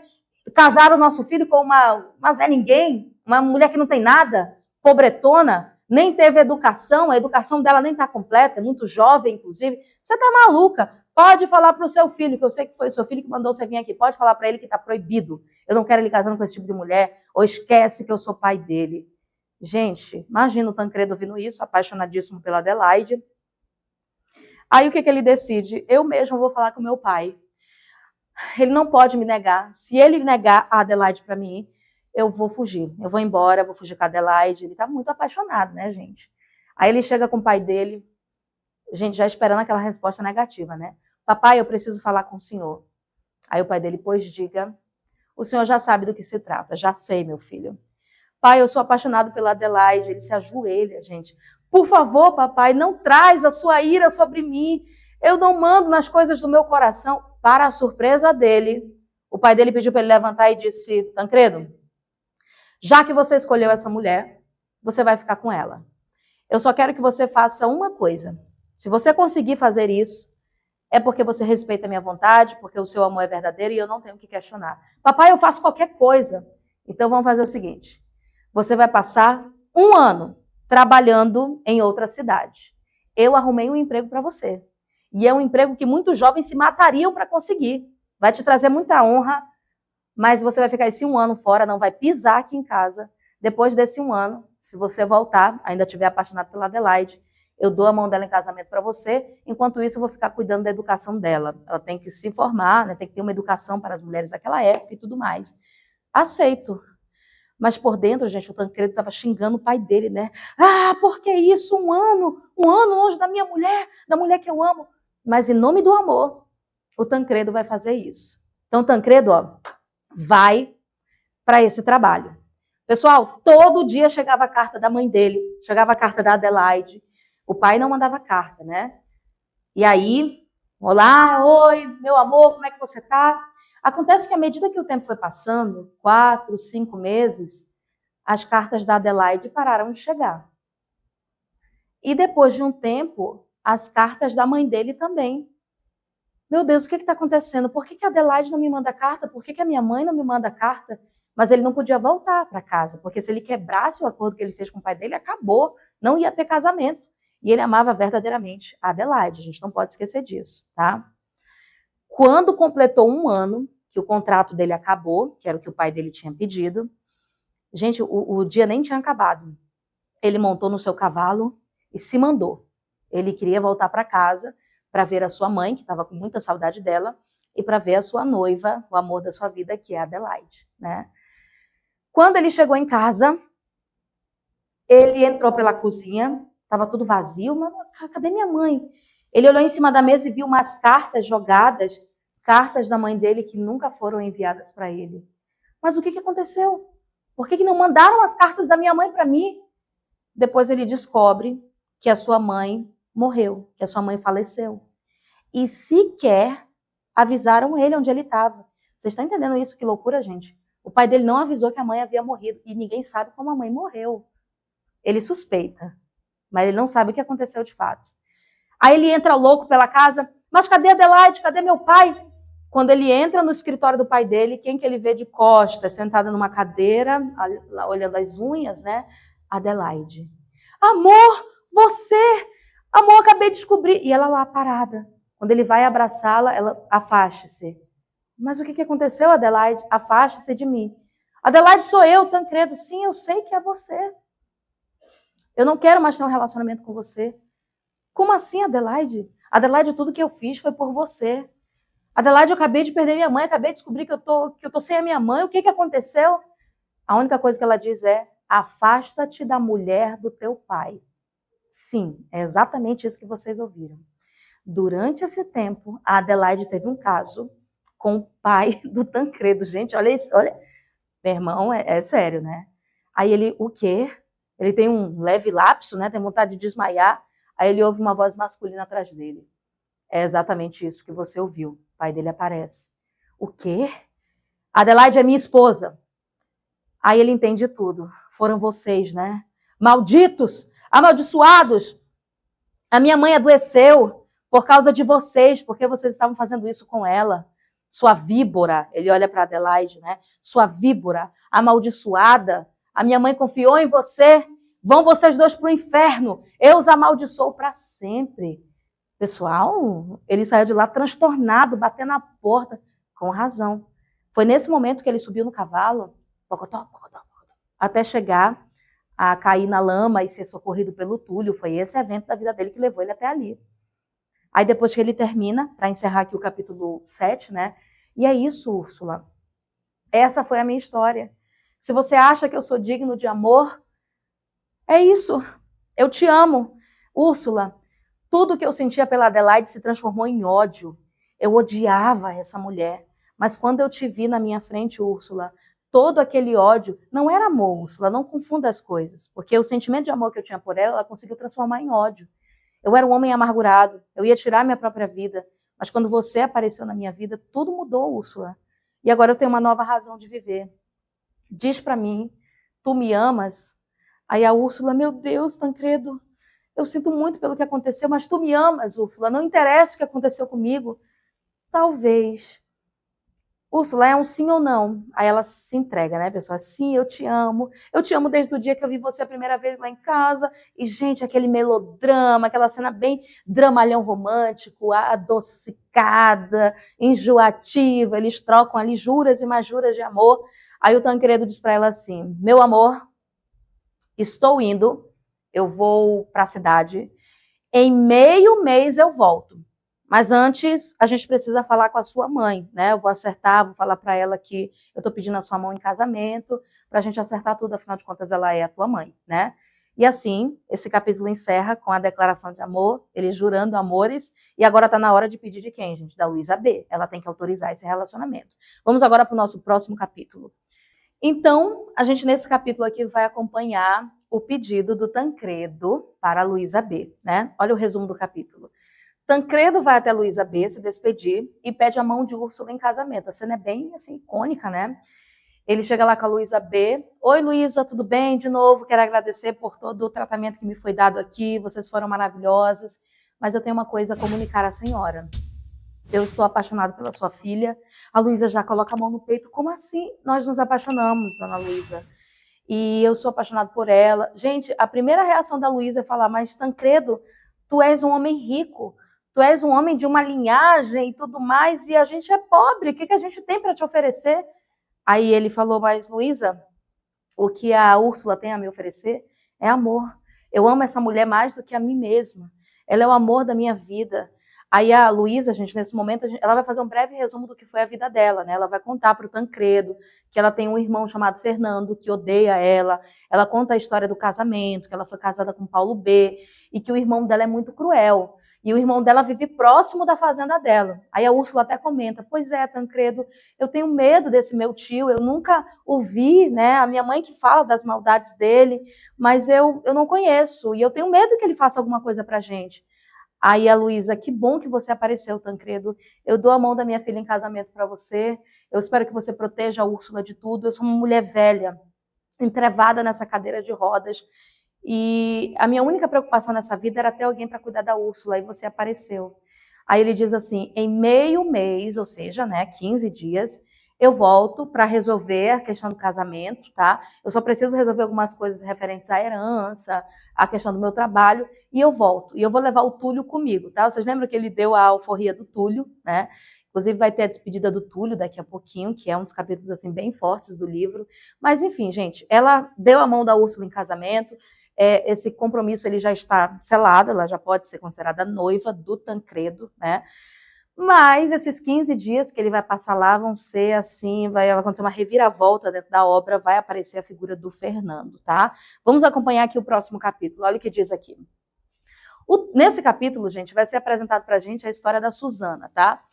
casar o nosso filho com uma Zé Ninguém, uma mulher que não tem nada, pobretona, nem teve educação, a educação dela nem está completa, é muito jovem, inclusive. Você tá maluca? Pode falar para o seu filho, que eu sei que foi o seu filho que mandou você vir aqui, pode falar para ele que está proibido. Eu não quero ele casando com esse tipo de mulher, ou esquece que eu sou pai dele. Gente, imagina o Tancredo ouvindo isso, apaixonadíssimo pela Adelaide. Aí o que ele decide? Eu mesmo vou falar com meu pai. Ele não pode me negar. Se ele negar a Adelaide para mim, eu vou fugir. Eu vou embora, vou fugir com a Adelaide. Ele está muito apaixonado, né, gente? Aí ele chega com o pai dele, gente, já esperando aquela resposta negativa, né? Papai, eu preciso falar com o senhor. Aí o pai dele, pois diga. O senhor já sabe do que se trata. Já sei, meu filho. Pai, eu sou apaixonado pela Adelaide. Ele se ajoelha, gente. Por favor, papai, não traz a sua ira sobre mim. Eu não mando nas coisas do meu coração. Para a surpresa dele, o pai dele pediu para ele levantar e disse, Tancredo, já que você escolheu essa mulher, você vai ficar com ela. Eu só quero que você faça uma coisa. Se você conseguir fazer isso, é porque você respeita a minha vontade, porque o seu amor é verdadeiro e eu não tenho que questionar. Papai, eu faço qualquer coisa. Então vamos fazer o seguinte. Você vai passar 1 ano trabalhando em outra cidade. Eu arrumei um emprego para você. E é um emprego que muitos jovens se matariam para conseguir. Vai te trazer muita honra, mas você vai ficar esse 1 ano fora, não vai pisar aqui em casa. Depois desse 1 ano, se você voltar, ainda estiver apaixonado pela Adelaide, eu dou a mão dela em casamento para você. Enquanto isso, eu vou ficar cuidando da educação dela. Ela tem que se formar, né? Tem que ter uma educação para as mulheres daquela época e tudo mais. Aceito. Mas por dentro, gente, o Tancredo estava xingando o pai dele, né? Ah, por que isso? 1 ano? 1 ano longe da minha mulher, da mulher que eu amo. Mas em nome do amor, o Tancredo vai fazer isso. Então, o Tancredo, ó, vai para esse trabalho. Pessoal, todo dia chegava a carta da mãe dele, chegava a carta da Adelaide. O pai não mandava carta, né? E aí, olá, oi, meu amor, como é que você tá? Acontece que à medida que o tempo foi passando, 4, 5 meses, as cartas da Adelaide pararam de chegar. E depois de um tempo, as cartas da mãe dele também. Meu Deus, o que está acontecendo? Por que a Adelaide não me manda carta? Por que a minha mãe não me manda carta? Mas ele não podia voltar para casa, porque se ele quebrasse o acordo que ele fez com o pai dele, acabou, não ia ter casamento. E ele amava verdadeiramente a Adelaide, a gente não pode esquecer disso, tá? Quando completou 1 ano, que o contrato dele acabou, que era o que o pai dele tinha pedido, gente, o dia nem tinha acabado. Ele montou no seu cavalo e se mandou. Ele queria voltar para casa para ver a sua mãe, que estava com muita saudade dela, e para ver a sua noiva, o amor da sua vida, que é a Adelaide, né? Quando ele chegou em casa, ele entrou pela cozinha, estava tudo vazio, mas cadê minha mãe? Ele olhou em cima da mesa e viu umas cartas jogadas, cartas da mãe dele que nunca foram enviadas para ele. Mas o que aconteceu? Por que não mandaram as cartas da minha mãe para mim? Depois ele descobre que a sua mãe morreu, que a sua mãe faleceu. E sequer avisaram ele onde ele estava. Vocês estão entendendo isso? Que loucura, gente. O pai dele não avisou que a mãe havia morrido e ninguém sabe como a mãe morreu. Ele suspeita, mas ele não sabe o que aconteceu de fato. Aí ele entra louco pela casa, mas cadê Adelaide? Cadê meu pai? Quando ele entra no escritório do pai dele, quem que ele vê de costas, sentada numa cadeira, olhando as unhas, né? Adelaide. Amor, você! Amor, acabei de descobrir. E ela lá parada. Quando ele vai abraçá-la, ela afaste-se. Mas o que aconteceu, Adelaide? Afaste-se de mim. Adelaide, sou eu, Tancredo. Sim, eu sei que é você. Eu não quero mais ter um relacionamento com você. Como assim, Adelaide? Adelaide, tudo que eu fiz foi por você. Adelaide, eu acabei de perder minha mãe, acabei de descobrir que eu tô sem a minha mãe. O que aconteceu? A única coisa que ela diz é: afasta-te da mulher do teu pai. Sim, é exatamente isso que vocês ouviram. Durante esse tempo, a Adelaide teve um caso com o pai do Tancredo. Gente, olha isso, olha. Meu irmão, é sério, né? Aí ele, o quê? Ele tem um leve lapso, né? Tem vontade de desmaiar. Aí ele ouve uma voz masculina atrás dele. É exatamente isso que você ouviu. O pai dele aparece. O quê? Adelaide é minha esposa. Aí ele entende tudo. Foram vocês, né? Malditos, amaldiçoados. A minha mãe adoeceu por causa de vocês, porque vocês estavam fazendo isso com ela. Sua víbora, ele olha para Adelaide, né? Sua víbora, amaldiçoada. A minha mãe confiou em você. Vão vocês dois para o inferno. Eu os amaldiçoo para sempre. Pessoal, ele saiu de lá transtornado, batendo na porta, com razão. Foi nesse momento que ele subiu no cavalo, pocotó, pocotó, até chegar a cair na lama e ser socorrido pelo Túlio. Foi esse evento da vida dele que levou ele até ali. Aí depois que ele termina, para encerrar aqui o capítulo 7, né? E é isso, Úrsula. Essa foi a minha história. Se você acha que eu sou digno de amor, é isso. Eu te amo. Úrsula, tudo que eu sentia pela Adelaide se transformou em ódio. Eu odiava essa mulher. Mas quando eu te vi na minha frente, Úrsula, todo aquele ódio não era amor, Úrsula, não confunda as coisas. Porque o sentimento de amor que eu tinha por ela conseguiu transformar em ódio. Eu era um homem amargurado, eu ia tirar minha própria vida. Mas quando você apareceu na minha vida, tudo mudou, Úrsula. E agora eu tenho uma nova razão de viver. Diz para mim, tu me amas? Aí a Úrsula, meu Deus, Tancredo, eu sinto muito pelo que aconteceu, mas tu me amas, Úrsula, não interessa o que aconteceu comigo. Talvez. Úrsula, é um sim ou não? Aí ela se entrega, né, pessoal? Sim, eu te amo. Eu te amo desde o dia que eu vi você a primeira vez lá em casa. E, gente, aquele melodrama, aquela cena bem dramalhão romântico, adocicada, enjoativa. Eles trocam ali juras e mais juras de amor. Aí o Tancredo diz para ela assim: meu amor, estou indo, eu vou para a cidade. Em meio mês eu volto. Mas antes, a gente precisa falar com a sua mãe, né? Eu vou acertar, vou falar para ela que eu estou pedindo a sua mão em casamento, para a gente acertar tudo, afinal de contas, ela é a tua mãe, né? E assim, esse capítulo encerra com a declaração de amor, eles jurando amores, e agora está na hora de pedir de quem, gente? Da Luísa B. Ela tem que autorizar esse relacionamento. Vamos agora para o nosso próximo capítulo. Então, a gente nesse capítulo aqui vai acompanhar o pedido do Tancredo para a Luísa B, né? Olha o resumo do capítulo. Tancredo vai até Luísa B se despedir e pede a mão de Úrsula em casamento. A cena é bem assim, icônica, né? Ele chega lá com a Luísa B. Oi, Luísa, tudo bem? De novo, quero agradecer por todo o tratamento que me foi dado aqui. Vocês foram maravilhosas. Mas eu tenho uma coisa a comunicar à senhora. Eu estou apaixonado pela sua filha. A Luísa já coloca a mão no peito. Como assim? Nós nos apaixonamos, dona Luísa. E eu sou apaixonado por ela. Gente, a primeira reação da Luísa é falar, mas Tancredo, tu és um homem rico, tu és um homem de uma linhagem e tudo mais, e a gente é pobre, o que a gente tem para te oferecer? Aí ele falou, mas Luísa, o que a Úrsula tem a me oferecer é amor. Eu amo essa mulher mais do que a mim mesma. Ela é o amor da minha vida. Aí a Luísa, gente, nesse momento, ela vai fazer um breve resumo do que foi a vida dela, né? Ela vai contar para o Tancredo que ela tem um irmão chamado Fernando, que odeia ela. Ela conta a história do casamento, que ela foi casada com Paulo B, e que o irmão dela é muito cruel. E o irmão dela vive próximo da fazenda dela. Aí a Úrsula até comenta, pois é, Tancredo, eu tenho medo desse meu tio, eu nunca ouvi, né, a minha mãe que fala das maldades dele, mas eu não conheço, e eu tenho medo que ele faça alguma coisa pra gente. Aí a Luísa, que bom que você apareceu, Tancredo. Eu dou a mão da minha filha em casamento para você. Eu espero que você proteja a Úrsula de tudo. Eu sou uma mulher velha, entrevada nessa cadeira de rodas. E a minha única preocupação nessa vida era ter alguém para cuidar da Úrsula, e você apareceu. Aí ele diz assim, em meio mês, ou seja, né, 15 dias, eu volto para resolver a questão do casamento, tá? Eu só preciso resolver algumas coisas referentes à herança, à questão do meu trabalho, e eu volto. E eu vou levar o Túlio comigo, tá? Vocês lembram que ele deu a alforria do Túlio, né? Inclusive vai ter a despedida do Túlio daqui a pouquinho, que é um dos capítulos assim bem fortes do livro. Mas enfim, gente, ela deu a mão da Úrsula em casamento. Esse compromisso ele já está selado, ela já pode ser considerada noiva do Tancredo, né? Mas esses 15 dias que ele vai passar lá vão ser assim, vai acontecer uma reviravolta dentro da obra, vai aparecer a figura do Fernando, tá? Vamos acompanhar aqui o próximo capítulo, olha o que diz aqui. Nesse capítulo, gente, vai ser apresentado pra gente a história da Susana, tá?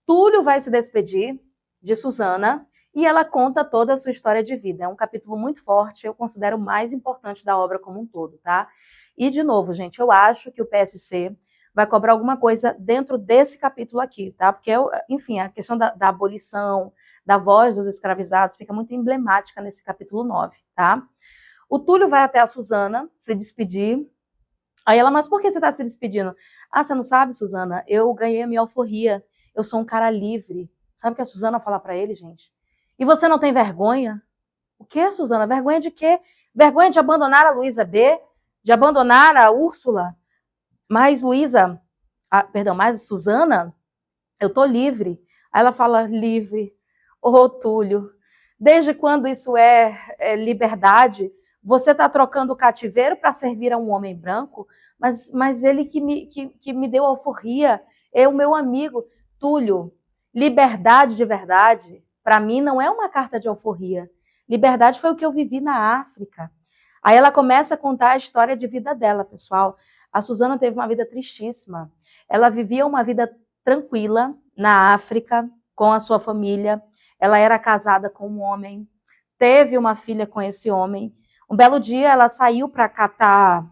Túlio vai se despedir de Susana e ela conta toda a sua história de vida. É um capítulo muito forte, eu considero o mais importante da obra como um todo, tá? E, de novo, gente, eu acho que o PSC vai cobrar alguma coisa dentro desse capítulo aqui, tá? Porque, enfim, a questão da abolição, da voz dos escravizados, fica muito emblemática nesse capítulo 9, tá? O Túlio vai até a Susana se despedir. Aí ela, mas por que você está se despedindo? Ah, você não sabe, Susana? Eu ganhei a minha alforria. Eu sou um cara livre. Sabe o que a Susana fala para ele, gente? E você não tem vergonha? O que, Susana? Vergonha de quê? Vergonha de abandonar a Luísa B? De abandonar a Úrsula? Mas Luísa, mas Susana, eu tô livre. Aí ela fala, livre. Ô, Túlio, desde quando isso é liberdade? Você está trocando o cativeiro para servir a um homem branco? Mas ele que me deu alforria, é o meu amigo. Túlio, liberdade de verdade, para mim, não é uma carta de alforria. Liberdade foi o que eu vivi na África. Aí ela começa a contar a história de vida dela, pessoal. A Susana teve uma vida tristíssima. Ela vivia uma vida tranquila na África, com a sua família. Ela era casada com um homem, teve uma filha com esse homem. Um belo dia ela saiu para catar,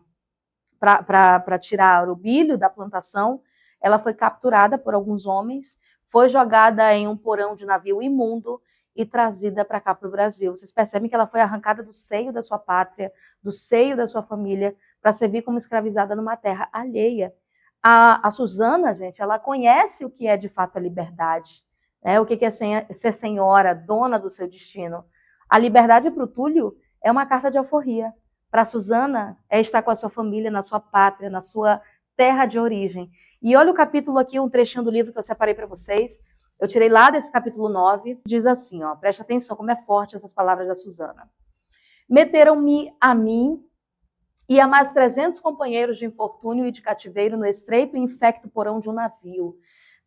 para tirar o milho da plantação. Ela foi capturada por alguns homens, foi jogada em um porão de navio imundo e trazida para cá, para o Brasil. Vocês percebem que ela foi arrancada do seio da sua pátria, do seio da sua família, para servir como escravizada numa terra alheia. A Susana, gente, ela conhece o que é de fato a liberdade, né? O que é ser senhora, dona do seu destino. A liberdade para o Túlio é uma carta de alforria. Para a Susana é estar com a sua família, na sua pátria, na sua terra de origem. E olha o capítulo aqui, um trechinho do livro que eu separei para vocês. Eu tirei lá desse capítulo 9, diz assim, ó, preste atenção como é forte essas palavras da Susana. Meteram-me a mim e a mais 300 companheiros de infortúnio e de cativeiro no estreito e infecto porão de um navio.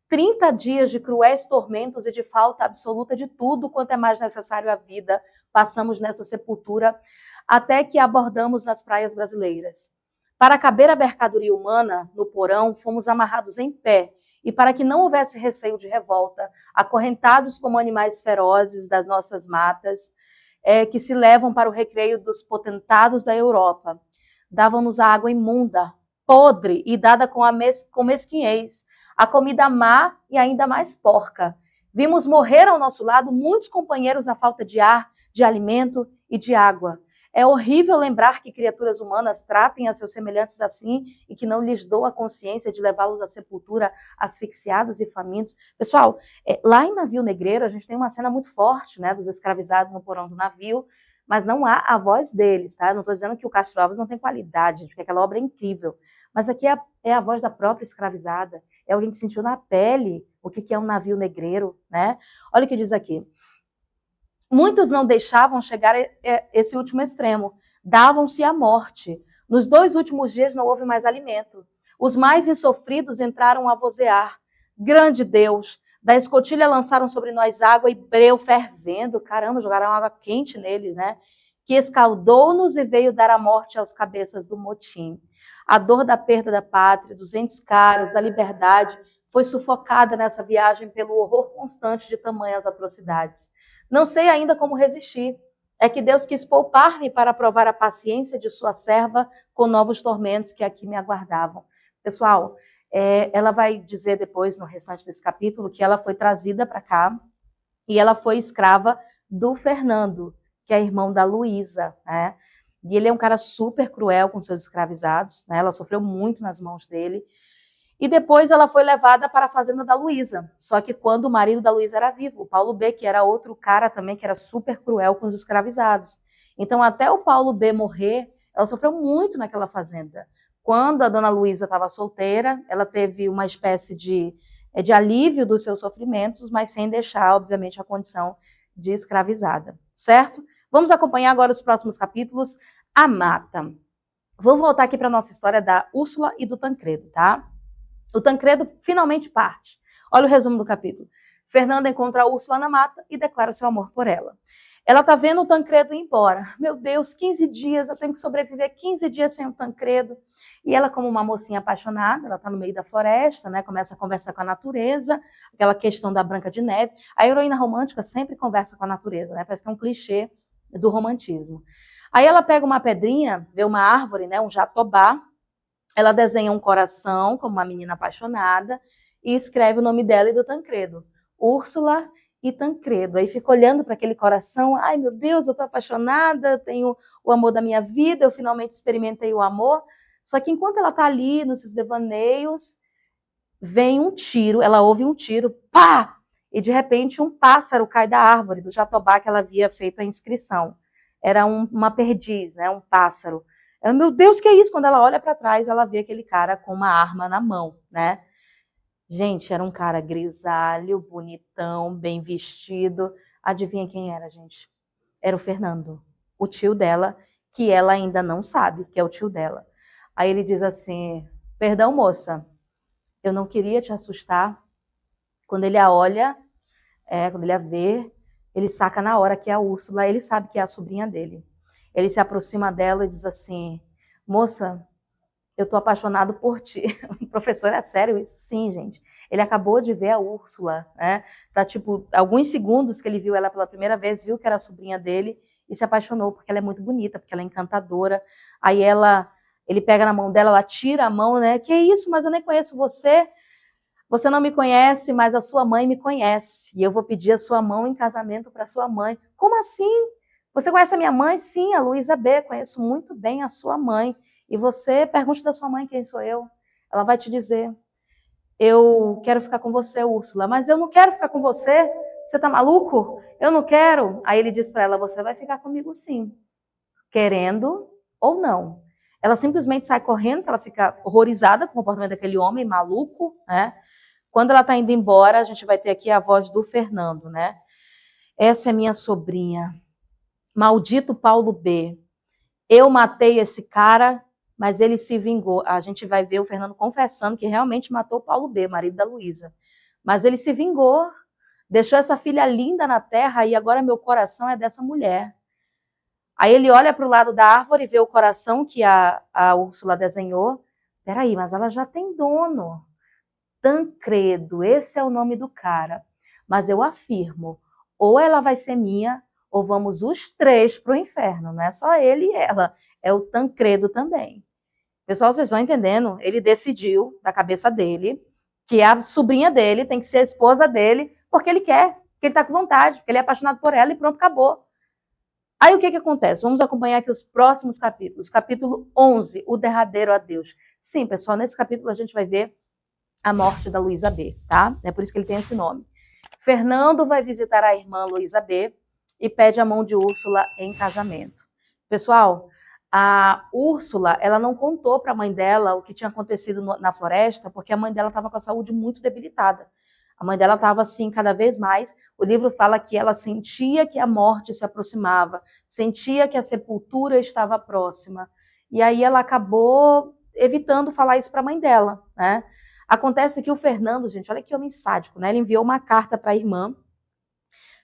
30 dias de cruéis tormentos e de falta absoluta de tudo quanto é mais necessário à vida passamos nessa sepultura até que abordamos nas praias brasileiras. Para caber a mercadoria humana no porão, fomos amarrados em pé, e para que não houvesse receio de revolta, acorrentados como animais ferozes das nossas matas, que se levam para o recreio dos potentados da Europa. Davam-nos a água imunda, podre e dada com mesquinhez, a comida má e ainda mais porca. Vimos morrer ao nosso lado muitos companheiros à falta de ar, de alimento e de água. É horrível lembrar que criaturas humanas tratem a seus semelhantes assim e que não lhes dou a consciência de levá-los à sepultura asfixiados e famintos. Pessoal, lá em Navio Negreiro a gente tem uma cena muito forte, né, dos escravizados no porão do navio, mas não há a voz deles, tá? Eu não estou dizendo que o Castro Alves não tem qualidade, gente, porque aquela obra é incrível. Mas aqui é a voz da própria escravizada, é alguém que sentiu na pele o que é um navio negreiro, né? Olha o que diz aqui. Muitos não deixavam chegar esse último extremo, davam-se à morte. Nos 2 últimos dias não houve mais alimento. Os mais insofridos entraram a vozear. Grande Deus! Da escotilha lançaram sobre nós água e breu fervendo. Caramba, jogaram água quente neles, né? Que escaldou-nos e veio dar a morte aos cabeças do motim. A dor da perda da pátria, dos entes caros, da liberdade, foi sufocada nessa viagem pelo horror constante de tamanhas atrocidades. Não sei ainda como resistir. É que Deus quis poupar-me para provar a paciência de sua serva com novos tormentos que aqui me aguardavam. Pessoal, ela vai dizer depois, no restante desse capítulo, que ela foi trazida para cá e ela foi escrava do Fernando, que é irmão da Luísa, né? E ele é um cara super cruel com seus escravizados, né? Ela sofreu muito nas mãos dele. E depois ela foi levada para a fazenda da Luísa. Só que quando o marido da Luísa era vivo, o Paulo B., que era outro cara também que era super cruel com os escravizados. Então, até o Paulo B. morrer, ela sofreu muito naquela fazenda. Quando a dona Luísa estava solteira, ela teve uma espécie de alívio dos seus sofrimentos, mas sem deixar, obviamente, a condição de escravizada, certo? Vamos acompanhar agora os próximos capítulos. A mata. Vou voltar aqui para a nossa história da Úrsula e do Tancredo, tá? O Tancredo finalmente parte. Olha o resumo do capítulo. Fernanda encontra a Úrsula na mata e declara seu amor por ela. Ela tá vendo o Tancredo ir embora. Meu Deus, 15 dias, eu tenho que sobreviver 15 dias sem o Tancredo. E ela, como uma mocinha apaixonada, ela tá no meio da floresta, né? Começa a conversar com a natureza, aquela questão da Branca de Neve. A heroína romântica sempre conversa com a natureza, né? Parece que é um clichê do romantismo. Aí ela pega uma pedrinha, vê uma árvore, né? Um jatobá. Ela desenha um coração, como uma menina apaixonada, e escreve o nome dela e do Tancredo. Úrsula e Tancredo. Aí fica olhando para aquele coração. Ai, meu Deus, eu estou apaixonada, eu tenho o amor da minha vida, eu finalmente experimentei o amor. Só que enquanto ela está ali, nos seus devaneios, vem um tiro, ela ouve um tiro, pá! E de repente um pássaro cai da árvore, do jatobá que ela havia feito a inscrição. Era uma perdiz, né? Um pássaro. Ela, meu Deus, que é isso? Quando ela olha para trás, ela vê aquele cara com uma arma na mão, né? Gente, era um cara grisalho, bonitão, bem vestido. Adivinha quem era, gente? Era o Fernando, o tio dela, que ela ainda não sabe que é o tio dela. Aí ele diz assim, perdão, moça, eu não queria te assustar. Quando ele a olha, quando ele a vê, ele saca na hora que é a Úrsula, ele sabe que é a sobrinha dele. Ele se aproxima dela e diz assim, moça, eu tô apaixonado por ti. O professor é sério? Sim, gente. Ele acabou de ver a Úrsula, né? Tá tipo, alguns segundos que ele viu ela pela primeira vez, viu que era a sobrinha dele e se apaixonou porque ela é muito bonita, porque ela é encantadora. Aí ele pega na mão dela, ela tira a mão, né? Que isso, mas eu nem conheço você. Você não me conhece, mas a sua mãe me conhece. E eu vou pedir a sua mão em casamento para sua mãe. Como assim? Você conhece a minha mãe? Sim, a Luísa B. Conheço muito bem a sua mãe. E você pergunte da sua mãe quem sou eu. Ela vai te dizer, eu quero ficar com você, Úrsula. Mas eu não quero ficar com você. Você tá maluco? Eu não quero. Aí ele diz para ela, você vai ficar comigo sim. Querendo ou não. Ela simplesmente sai correndo, ela fica horrorizada com o comportamento daquele homem maluco, né? Quando ela está indo embora, a gente vai ter aqui a voz do Fernando, né? Essa é minha sobrinha. Maldito Paulo B. Eu matei esse cara, mas ele se vingou. A gente vai ver o Fernando confessando que realmente matou Paulo B., marido da Luísa. Mas ele se vingou, deixou essa filha linda na terra e agora meu coração é dessa mulher. Aí ele olha para o lado da árvore e vê o coração que a Úrsula desenhou. Peraí, mas ela já tem dono. Tancredo, esse é o nome do cara. Mas eu afirmo, ou ela vai ser minha, ou vamos os três para o inferno. Não é só ele e ela, é o Tancredo também. Pessoal, vocês estão entendendo? Ele decidiu, da cabeça dele, que a sobrinha dele tem que ser a esposa dele, porque ele quer, porque ele está com vontade, porque ele é apaixonado por ela e pronto, acabou. Aí o que acontece? Vamos acompanhar aqui os próximos capítulos. Capítulo 11, o derradeiro adeus. Sim, pessoal, nesse capítulo a gente vai ver a morte da Luísa B, tá? É por isso que ele tem esse nome. Fernando vai visitar a irmã Luísa B e pede a mão de Úrsula em casamento. Pessoal, a Úrsula, ela não contou para a mãe dela o que tinha acontecido na floresta, porque a mãe dela estava com a saúde muito debilitada. A mãe dela estava assim, cada vez mais. O livro fala que ela sentia que a morte se aproximava, sentia que a sepultura estava próxima. E aí ela acabou evitando falar isso para a mãe dela, né? Acontece que o Fernando, gente, olha que homem sádico, né? Ele enviou uma carta para a irmã,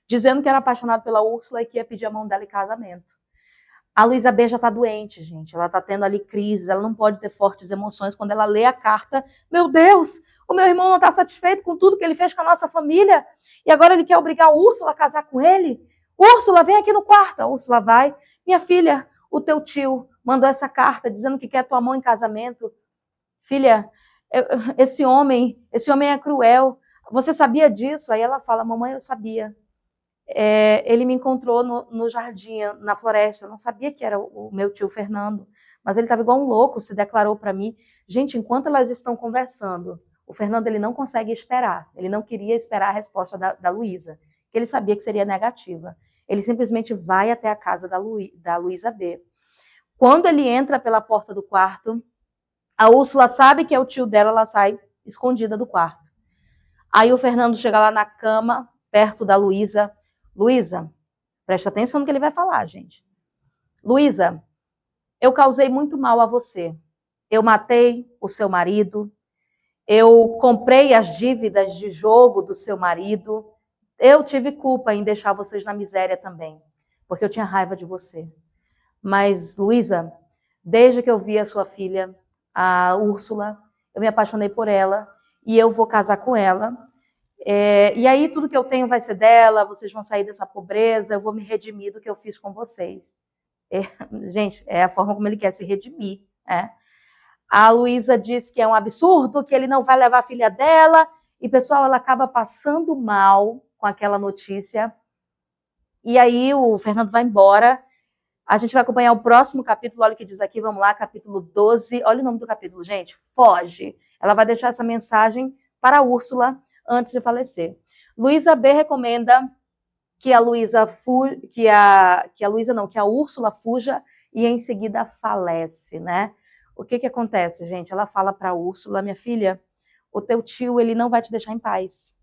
dizendo que era apaixonado pela Úrsula e que ia pedir a mão dela em casamento. A Luísa B já está doente, gente. Ela está tendo ali crises, ela não pode ter fortes emoções. Quando ela lê a carta, meu Deus, o meu irmão não está satisfeito com tudo que ele fez com a nossa família e agora ele quer obrigar a Úrsula a casar com ele? Úrsula, vem aqui no quarto. A Úrsula vai. Minha filha, o teu tio mandou essa carta dizendo que quer tua mão em casamento. Filha, esse homem é cruel. Você sabia disso? Aí ela fala, mamãe, eu sabia. Ele me encontrou no jardim, na floresta. Eu não sabia que era o meu tio Fernando, mas ele estava igual um louco, se declarou para mim. Gente, enquanto elas estão conversando, o Fernando ele não consegue esperar. Ele não queria esperar a resposta da Luísa, que ele sabia que seria negativa. Ele simplesmente vai até a casa da Luísa B. Quando ele entra pela porta do quarto, a Úrsula sabe que é o tio dela, ela sai escondida do quarto. Aí o Fernando chega lá na cama, perto da Luísa. Luísa, presta atenção no que ele vai falar, gente. Luísa, eu causei muito mal a você. Eu matei o seu marido, eu comprei as dívidas de jogo do seu marido, eu tive culpa em deixar vocês na miséria também, porque eu tinha raiva de você. Mas, Luísa, desde que eu vi a sua filha, a Úrsula, eu me apaixonei por ela e eu vou casar com ela. E aí tudo que eu tenho vai ser dela, vocês vão sair dessa pobreza, eu vou me redimir do que eu fiz com vocês. Gente, é a forma como ele quer se redimir, né? A Luísa diz que é um absurdo, que ele não vai levar a filha dela, e pessoal, ela acaba passando mal com aquela notícia. E aí o Fernando vai embora. A gente vai acompanhar o próximo capítulo, olha o que diz aqui, vamos lá, capítulo 12. Olha o nome do capítulo, gente, Foge. Ela vai deixar essa mensagem para a Úrsula antes de falecer. Luísa B recomenda que a Úrsula fuja e em seguida falece, né? O que acontece, gente? Ela fala para a Úrsula, minha filha, o teu tio, ele não vai te deixar em paz.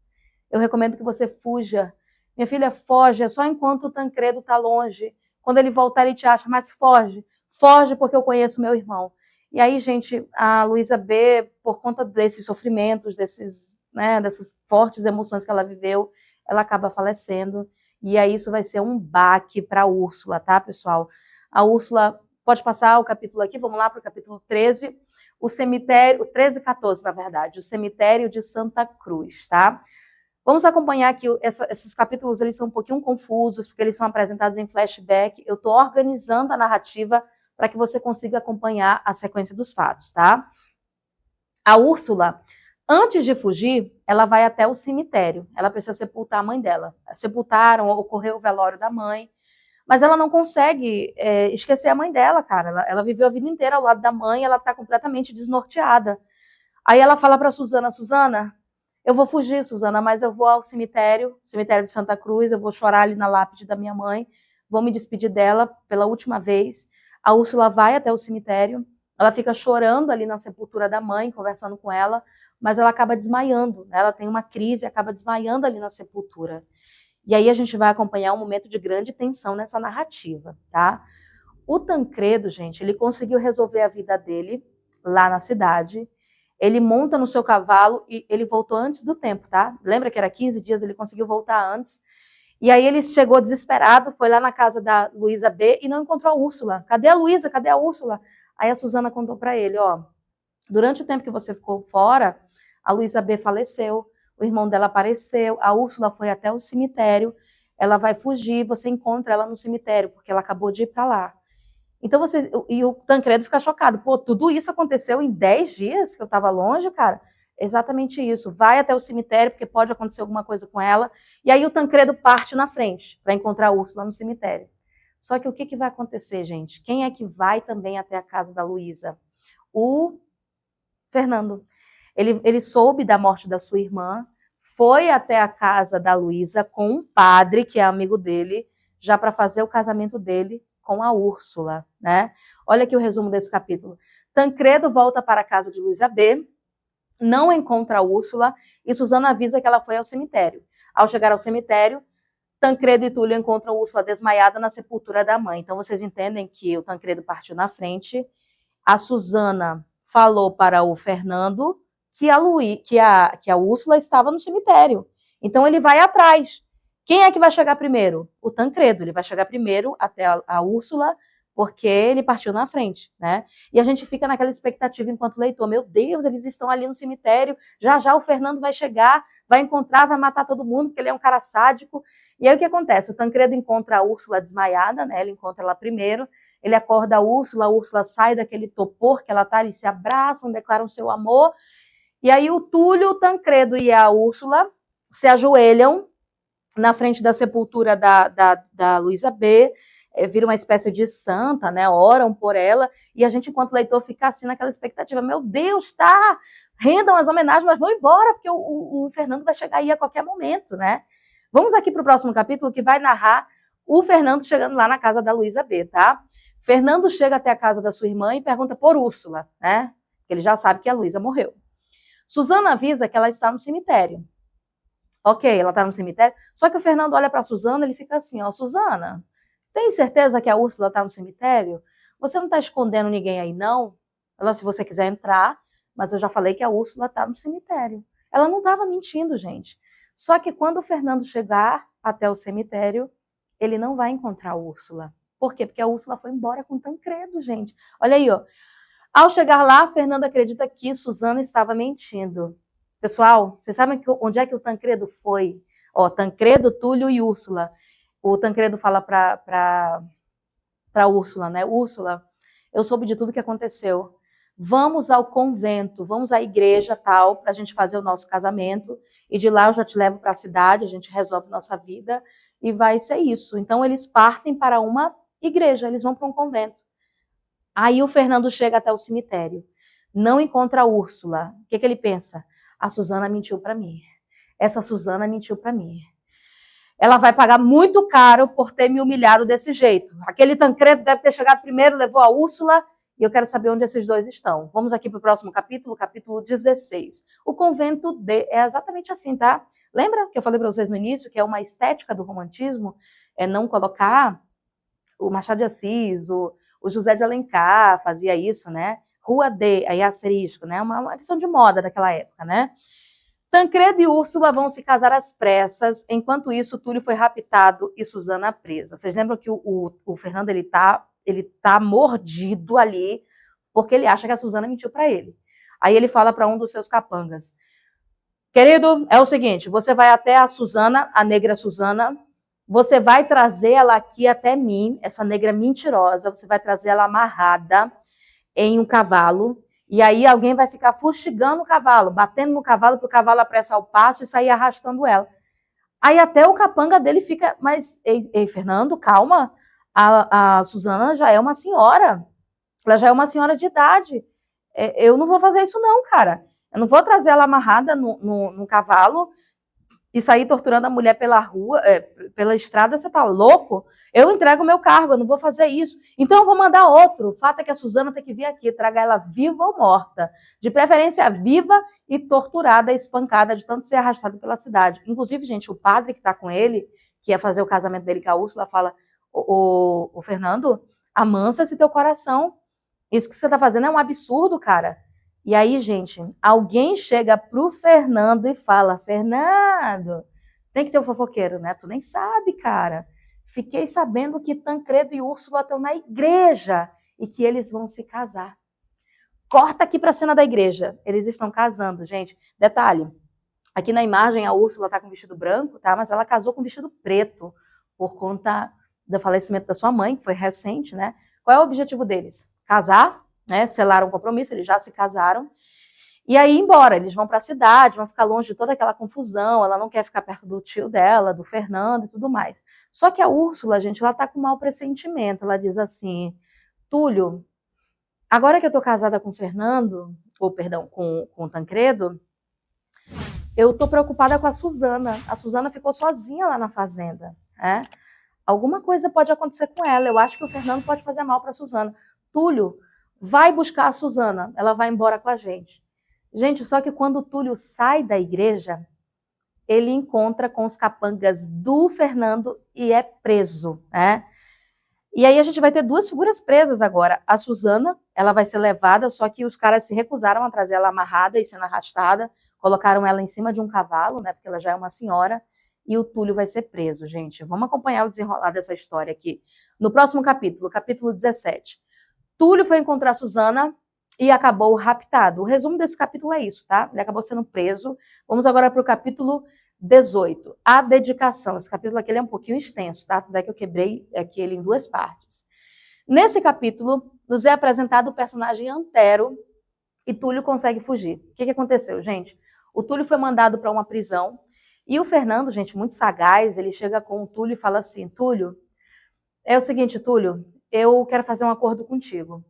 Eu recomendo que você fuja. Minha filha, foge, é só enquanto o Tancredo está longe. Quando ele voltar, ele te acha, mas foge. Foge porque eu conheço meu irmão. E aí, gente, a Luísa B, por conta desses sofrimentos, dessas fortes emoções que ela viveu, ela acaba falecendo. E aí isso vai ser um baque para a Úrsula, tá, pessoal? A Úrsula, pode passar o capítulo aqui, vamos lá para o capítulo 13, o cemitério, 13 e 14, na verdade, o cemitério de Santa Cruz, tá? Vamos acompanhar que esses capítulos eles são um pouquinho confusos, porque eles são apresentados em flashback. Eu estou organizando a narrativa para que você consiga acompanhar a sequência dos fatos, tá? A Úrsula, antes de fugir, ela vai até o cemitério. Ela precisa sepultar a mãe dela. Sepultaram, ocorreu o velório da mãe, mas ela não consegue esquecer a mãe dela, cara. Ela viveu a vida inteira ao lado da mãe, ela está completamente desnorteada. Aí ela fala para Suzana, Suzana, eu vou fugir, Suzana, mas eu vou ao cemitério de Santa Cruz, eu vou chorar ali na lápide da minha mãe, vou me despedir dela pela última vez. A Úrsula vai até o cemitério, ela fica chorando ali na sepultura da mãe, conversando com ela, mas ela acaba desmaiando, né? Ela tem uma crise e acaba desmaiando ali na sepultura. E aí a gente vai acompanhar um momento de grande tensão nessa narrativa, tá? O Tancredo, gente, ele conseguiu resolver a vida dele lá na cidade. Ele monta no seu cavalo e ele voltou antes do tempo, tá? Lembra que era 15 dias, ele conseguiu voltar antes. E aí ele chegou desesperado, foi lá na casa da Luísa B e não encontrou a Úrsula. Cadê a Luísa? Cadê a Úrsula? Aí a Suzana contou para ele, ó, durante o tempo que você ficou fora, a Luísa B faleceu, o irmão dela apareceu, a Úrsula foi até o cemitério, ela vai fugir, você encontra ela no cemitério, porque ela acabou de ir para lá. Então, e o Tancredo fica chocado. Pô, tudo isso aconteceu em 10 dias que eu estava longe, cara? Exatamente isso. Vai até o cemitério, porque pode acontecer alguma coisa com ela. E aí o Tancredo parte na frente para encontrar a Úrsula no cemitério. Só que o que vai acontecer, gente? Quem é que vai também até a casa da Luísa? O Fernando. Ele soube da morte da sua irmã, foi até a casa da Luísa com um padre, que é amigo dele, já para fazer o casamento dele com a Úrsula, né? Olha aqui o resumo desse capítulo. Tancredo volta para a casa de Luísa B, não encontra a Úrsula e Susana avisa que ela foi ao cemitério. Ao chegar ao cemitério, Tancredo e Túlio encontram Úrsula desmaiada na sepultura da mãe. Então vocês entendem que o Tancredo partiu na frente, a Susana falou para o Fernando que a Úrsula estava no cemitério. Então ele vai atrás. Quem é que vai chegar primeiro? O Tancredo. Ele vai chegar primeiro até a Úrsula, porque ele partiu na frente, né? E a gente fica naquela expectativa enquanto leitor. Meu Deus, eles estão ali no cemitério, já já o Fernando vai chegar, vai encontrar, vai matar todo mundo, porque ele é um cara sádico. E aí o que acontece? O Tancredo encontra a Úrsula desmaiada, né? Ele encontra ela primeiro, ele acorda a Úrsula sai daquele topor que ela tá, eles se abraçam, declaram seu amor, e aí o Túlio, o Tancredo e a Úrsula se ajoelham na frente da sepultura da Luísa B, vira uma espécie de santa, né? Oram por ela, e a gente, enquanto leitor, fica assim naquela expectativa, meu Deus, tá, rendam as homenagens, mas vão embora, porque o Fernando vai chegar aí a qualquer momento, né? Vamos aqui para o próximo capítulo, que vai narrar o Fernando chegando lá na casa da Luísa B, tá? Fernando chega até a casa da sua irmã e pergunta por Úrsula, né? Ele já sabe que a Luísa morreu. Susana avisa que ela está no cemitério. Ok, ela está no cemitério. Só que o Fernando olha para a Susana e ele fica assim, ó, Susana, tem certeza que a Úrsula está no cemitério? Você não está escondendo ninguém aí, não? Ela, se você quiser entrar, mas eu já falei que a Úrsula está no cemitério. Ela não estava mentindo, gente. Só que quando o Fernando chegar até o cemitério, ele não vai encontrar a Úrsula. Por quê? Porque a Úrsula foi embora com o Tancredo, gente. Olha aí, ó. Ao chegar lá, Fernando acredita que Susana estava mentindo. Pessoal, vocês sabem onde é que o Tancredo foi? Ó, Tancredo, Túlio e Úrsula. O Tancredo fala para Úrsula, né? Úrsula, eu soube de tudo que aconteceu. Vamos ao convento, vamos à igreja tal, para a gente fazer o nosso casamento. E de lá eu já te levo para a cidade, a gente resolve nossa vida e vai ser isso. Então eles partem para uma igreja, eles vão para um convento. Aí o Fernando chega até o cemitério, não encontra a Úrsula. O que ele pensa? A Susana mentiu para mim. Essa Susana mentiu para mim. Ela vai pagar muito caro por ter me humilhado desse jeito. Aquele Tancredo deve ter chegado primeiro, levou a Úrsula, e eu quero saber onde esses dois estão. Vamos aqui para o próximo capítulo, capítulo 16. O convento é exatamente assim, tá? Lembra que eu falei para vocês no início que é uma estética do romantismo? É não colocar o Machado de Assis, o José de Alencar fazia isso, né? Rua D, aí asterisco, né? Uma questão de moda daquela época, né? Tancredo e Úrsula vão se casar às pressas, enquanto isso, Túlio foi raptado e Susana presa. Vocês lembram que o Fernando, ele tá mordido ali, porque ele acha que a Susana mentiu para ele. Aí ele fala para um dos seus capangas, querido, é o seguinte, você vai até a Susana, a negra Susana, você vai trazer ela aqui até mim, essa negra mentirosa, você vai trazer ela amarrada em um cavalo, e aí alguém vai ficar fustigando o cavalo, batendo no cavalo para o cavalo apressar o passo e sair arrastando ela. Aí até o capanga dele fica, mas, ei Fernando, calma, a Susana já é uma senhora, ela já é uma senhora de idade, eu não vou fazer isso não, cara. Eu não vou trazer ela amarrada no cavalo e sair torturando a mulher pela rua, pela estrada, você tá louco? Eu entrego o meu cargo, eu não vou fazer isso. Então eu vou mandar outro. O fato é que a Susana tem que vir aqui, traga ela viva ou morta. De preferência viva e torturada, espancada, de tanto ser arrastada pela cidade. Inclusive, gente, o padre que tá com ele, que ia fazer o casamento dele com a Úrsula, fala, o Fernando, amansa esse teu coração. Isso que você tá fazendo é um absurdo, cara. E aí, gente, alguém chega pro Fernando e fala, Fernando, tem que ter um fofoqueiro, né? Tu nem sabe, cara. Fiquei sabendo que Tancredo e Úrsula estão na igreja e que eles vão se casar. Corta aqui para a cena da igreja. Eles estão casando, gente. Detalhe, aqui na imagem a Úrsula tá com vestido branco, tá? Mas ela casou com vestido preto por conta do falecimento da sua mãe, que foi recente, né? Qual é o objetivo deles? Casar, né? Selaram um compromisso, eles já se casaram. E aí, embora, eles vão para a cidade, vão ficar longe de toda aquela confusão, ela não quer ficar perto do tio dela, do Fernando e tudo mais. Só que a Úrsula, gente, ela tá com um mau pressentimento, ela diz assim, Túlio, agora que eu tô casada com o Fernando, ou perdão, com o Tancredo, eu tô preocupada com a Suzana ficou sozinha lá na fazenda, né? Alguma coisa pode acontecer com ela, eu acho que o Fernando pode fazer mal para a Suzana. Túlio, vai buscar a Suzana, ela vai embora com a gente. Gente, só que quando o Túlio sai da igreja, ele encontra com os capangas do Fernando e é preso, né? E aí a gente vai ter duas figuras presas agora. A Suzana, ela vai ser levada, só que os caras se recusaram a trazer ela amarrada e sendo arrastada, colocaram ela em cima de um cavalo, né? Porque ela já é uma senhora, e o Túlio vai ser preso, gente. Vamos acompanhar o desenrolar dessa história aqui. No próximo capítulo, capítulo 17. Túlio foi encontrar a Suzana e acabou raptado. O resumo desse capítulo é isso, tá? Ele acabou sendo preso. Vamos agora para o capítulo 18. A dedicação. Esse capítulo aqui ele é um pouquinho extenso, tá? Tudo é que eu quebrei aqui ele em duas partes. Nesse capítulo, nos é apresentado o personagem Antero e Túlio consegue fugir. O que aconteceu, gente? O Túlio foi mandado para uma prisão e o Fernando, gente, muito sagaz, ele chega com o Túlio e fala assim, Túlio, é o seguinte, Túlio, eu quero fazer um acordo contigo.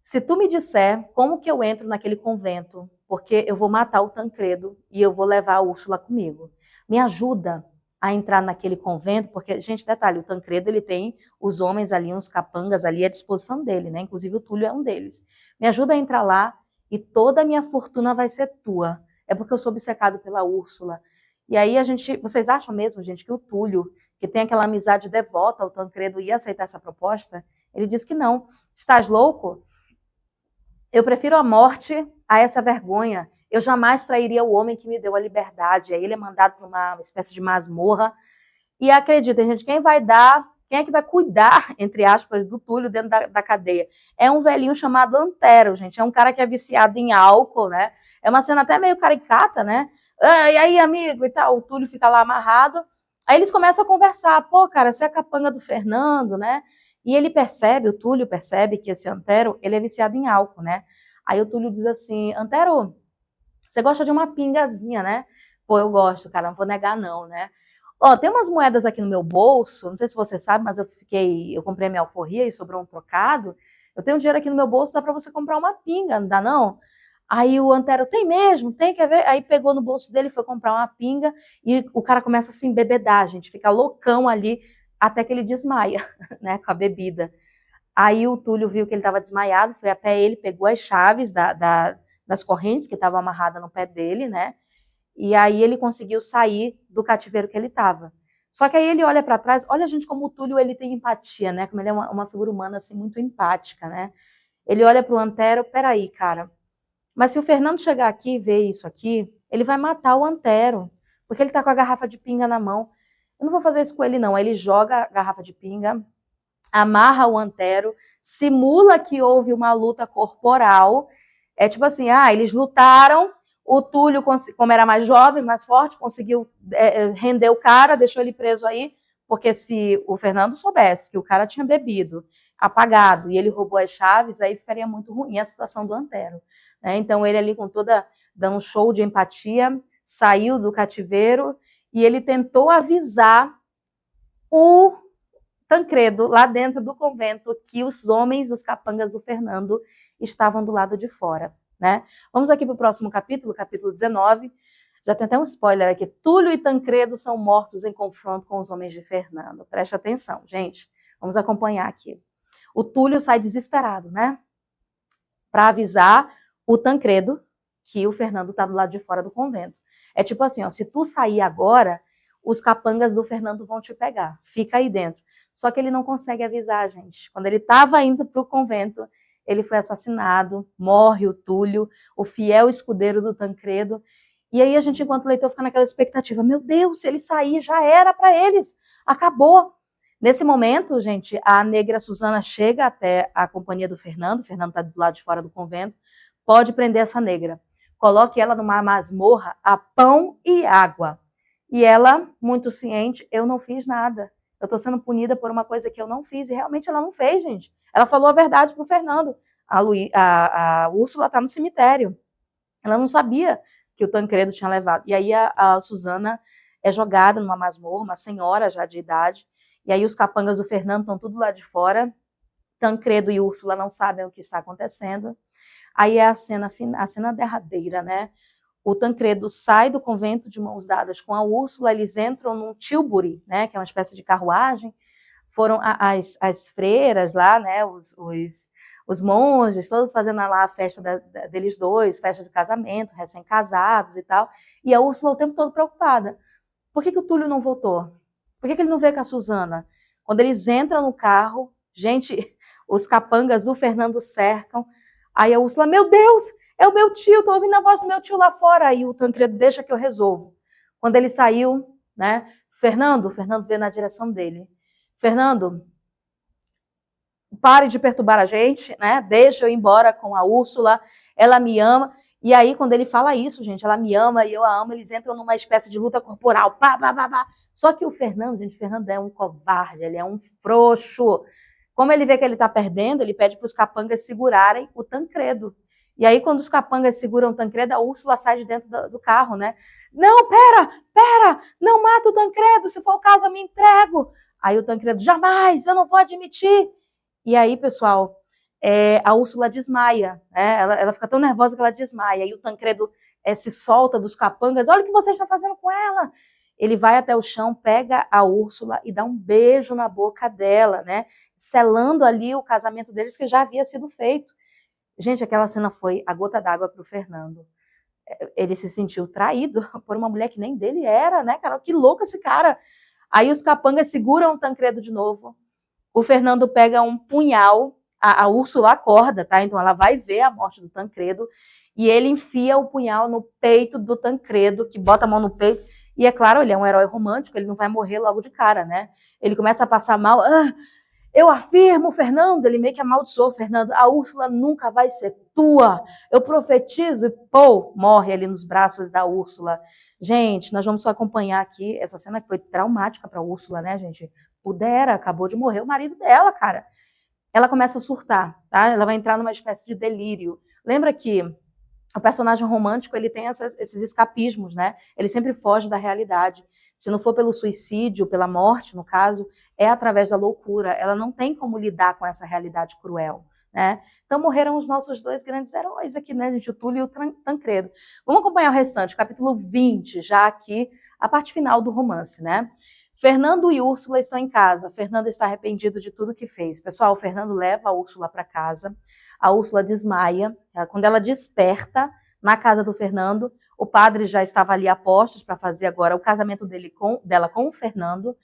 Se tu me disser como que eu entro naquele convento, porque eu vou matar o Tancredo e eu vou levar a Úrsula comigo. Me ajuda a entrar naquele convento, porque, gente, detalhe, o Tancredo, ele tem os homens ali, uns capangas ali à disposição dele, né? Inclusive o Túlio é um deles. Me ajuda a entrar lá e toda a minha fortuna vai ser tua. É porque eu sou obcecado pela Úrsula. E aí vocês acham mesmo, gente, que o Túlio, que tem aquela amizade devota ao Tancredo, ia aceitar essa proposta? Ele diz que não. Estás louco? Eu prefiro a morte a essa vergonha. Eu jamais trairia o homem que me deu a liberdade. Aí ele é mandado para uma espécie de masmorra. E acreditem, gente, quem é que vai cuidar, entre aspas, do Túlio dentro da cadeia? É um velhinho chamado Antero, gente. É um cara que é viciado em álcool, né? É uma cena até meio caricata, né? Ah, e aí, amigo, e tal. O Túlio fica lá amarrado. Aí eles começam a conversar. Pô, cara, você é a capanga do Fernando, né? E ele percebe, o Túlio percebe que esse Antero, ele é viciado em álcool, né? Aí o Túlio diz assim, Antero, você gosta de uma pingazinha, né? Pô, eu gosto, cara, não vou negar não, né? Ó, tem umas moedas aqui no meu bolso, não sei se você sabe, mas eu comprei minha alforria e sobrou um trocado. Eu tenho um dinheiro aqui no meu bolso, dá pra você comprar uma pinga, não dá não? Aí o Antero, tem mesmo, tem, quer ver? Aí pegou no bolso dele, foi comprar uma pinga e o cara começa a se embebedar, gente, fica loucão ali, até que ele desmaia, né, com a bebida. Aí o Túlio viu que ele estava desmaiado, foi até ele, pegou as chaves das correntes que estavam amarradas no pé dele, né? E aí ele conseguiu sair do cativeiro que ele estava. Só que aí ele olha para trás, olha, gente, como o Túlio ele tem empatia, né? Como ele é uma figura humana assim muito empática, né? Ele olha para o Antero, peraí, cara, mas se o Fernando chegar aqui e ver isso aqui, ele vai matar o Antero, porque ele está com a garrafa de pinga na mão. Eu não vou fazer isso com ele, não. Aí ele joga a garrafa de pinga, amarra o Antero, simula que houve uma luta corporal. É tipo assim, eles lutaram, o Túlio, como era mais jovem, mais forte, conseguiu render o cara, deixou ele preso aí, porque se o Fernando soubesse que o cara tinha bebido, apagado, e ele roubou as chaves, aí ficaria muito ruim a situação do Antero. Né? Então ele ali com dando um show de empatia, saiu do cativeiro e ele tentou avisar o Tancredo, lá dentro do convento, que os homens, os capangas do Fernando, estavam do lado de fora. Né? Vamos aqui para o próximo capítulo, capítulo 19. Já tem até um spoiler aqui. Túlio e Tancredo são mortos em confronto com os homens de Fernando. Preste atenção, gente. Vamos acompanhar aqui. O Túlio sai desesperado, né? Para avisar o Tancredo que o Fernando está do lado de fora do convento. É tipo assim, ó, se tu sair agora, os capangas do Fernando vão te pegar. Fica aí dentro. Só que ele não consegue avisar, gente. Quando ele estava indo para o convento, ele foi assassinado, morre o Túlio, o fiel escudeiro do Tancredo. E aí a gente, enquanto leitor, fica naquela expectativa. Meu Deus, se ele sair, já era para eles. Acabou. Nesse momento, gente, a negra Suzana chega até a companhia do Fernando. O Fernando está do lado de fora do convento. Pode prender essa negra. Coloque ela numa masmorra a pão e água. E ela, muito ciente, eu não fiz nada. Eu estou sendo punida por uma coisa que eu não fiz. E realmente ela não fez, gente. Ela falou a verdade pro Fernando. A Úrsula tá no cemitério. Ela não sabia que o Tancredo tinha levado. E aí a Suzana é jogada numa masmorra, uma senhora já de idade. E aí os capangas do Fernando estão tudo lá de fora. Tancredo e Úrsula não sabem o que está acontecendo. Aí é a cena derradeira, né? O Tancredo sai do convento de mãos dadas com a Úrsula, eles entram num tilbury, né? Que é uma espécie de carruagem. Foram as freiras lá, né? Os monges, todos fazendo lá a festa deles dois, festa de casamento, recém-casados e tal. E a Úrsula o tempo todo preocupada. Por que o Túlio não voltou? Por que ele não veio com a Suzana? Quando eles entram no carro, gente, os capangas do Fernando cercam. Aí a Úrsula, meu Deus, é o meu tio, tô ouvindo a voz do meu tio lá fora. Aí o Tancredo, deixa que eu resolvo. Quando ele saiu, né, o Fernando veio na direção dele. Fernando, pare de perturbar a gente, né? Deixa eu ir embora com a Úrsula, ela me ama. E aí, quando ele fala isso, gente, ela me ama e eu a amo, eles entram numa espécie de luta corporal. Pá, pá, pá, pá. Só que o Fernando, gente, o Fernando é um covarde, ele é um frouxo. Como ele vê que ele tá perdendo, ele pede para os capangas segurarem o Tancredo. E aí, quando os capangas seguram o Tancredo, a Úrsula sai de dentro do carro, né? Não, pera, não mata o Tancredo, se for o caso eu me entrego. Aí o Tancredo, jamais, eu não vou admitir. E aí, pessoal, a Úrsula desmaia, né? Ela fica tão nervosa que ela desmaia. E o Tancredo se solta dos capangas. Olha o que você está fazendo com ela. Ele vai até o chão, pega a Úrsula e dá um beijo na boca dela, né? Selando ali o casamento deles que já havia sido feito. Gente, aquela cena foi a gota d'água para o Fernando. Ele se sentiu traído por uma mulher que nem dele era, né, cara? Que louco esse cara. Aí os capangas seguram o Tancredo de novo. O Fernando pega um punhal, a Úrsula acorda, tá? Então ela vai ver a morte do Tancredo e ele enfia o punhal no peito do Tancredo, que bota a mão no peito. E é claro, ele é um herói romântico, ele não vai morrer logo de cara, né? Ele começa a passar mal. Eu afirmo, Fernando, ele meio que amaldiçoou o Fernando, a Úrsula nunca vai ser tua. Eu profetizo e pô, morre ali nos braços da Úrsula. Gente, nós vamos só acompanhar aqui essa cena que foi traumática para a Úrsula, né, gente? Pudera, acabou de morrer o marido dela, cara. Ela começa a surtar, tá? Ela vai entrar numa espécie de delírio. Lembra que o personagem romântico, ele tem esses escapismos, né? Ele sempre foge da realidade. Se não for pelo suicídio, pela morte, no caso, é através da loucura. Ela não tem como lidar com essa realidade cruel, né? Então morreram os nossos dois grandes heróis aqui, né, gente? O Túlio e o Tancredo. Vamos acompanhar o restante, capítulo 20, já aqui, a parte final do romance, né? Fernando e Úrsula estão em casa. Fernando está arrependido de tudo que fez. Pessoal, o Fernando leva a Úrsula para casa. A Úrsula desmaia. Quando ela desperta na casa do Fernando, o padre já estava ali a postos para fazer agora o casamento dela com o Fernando.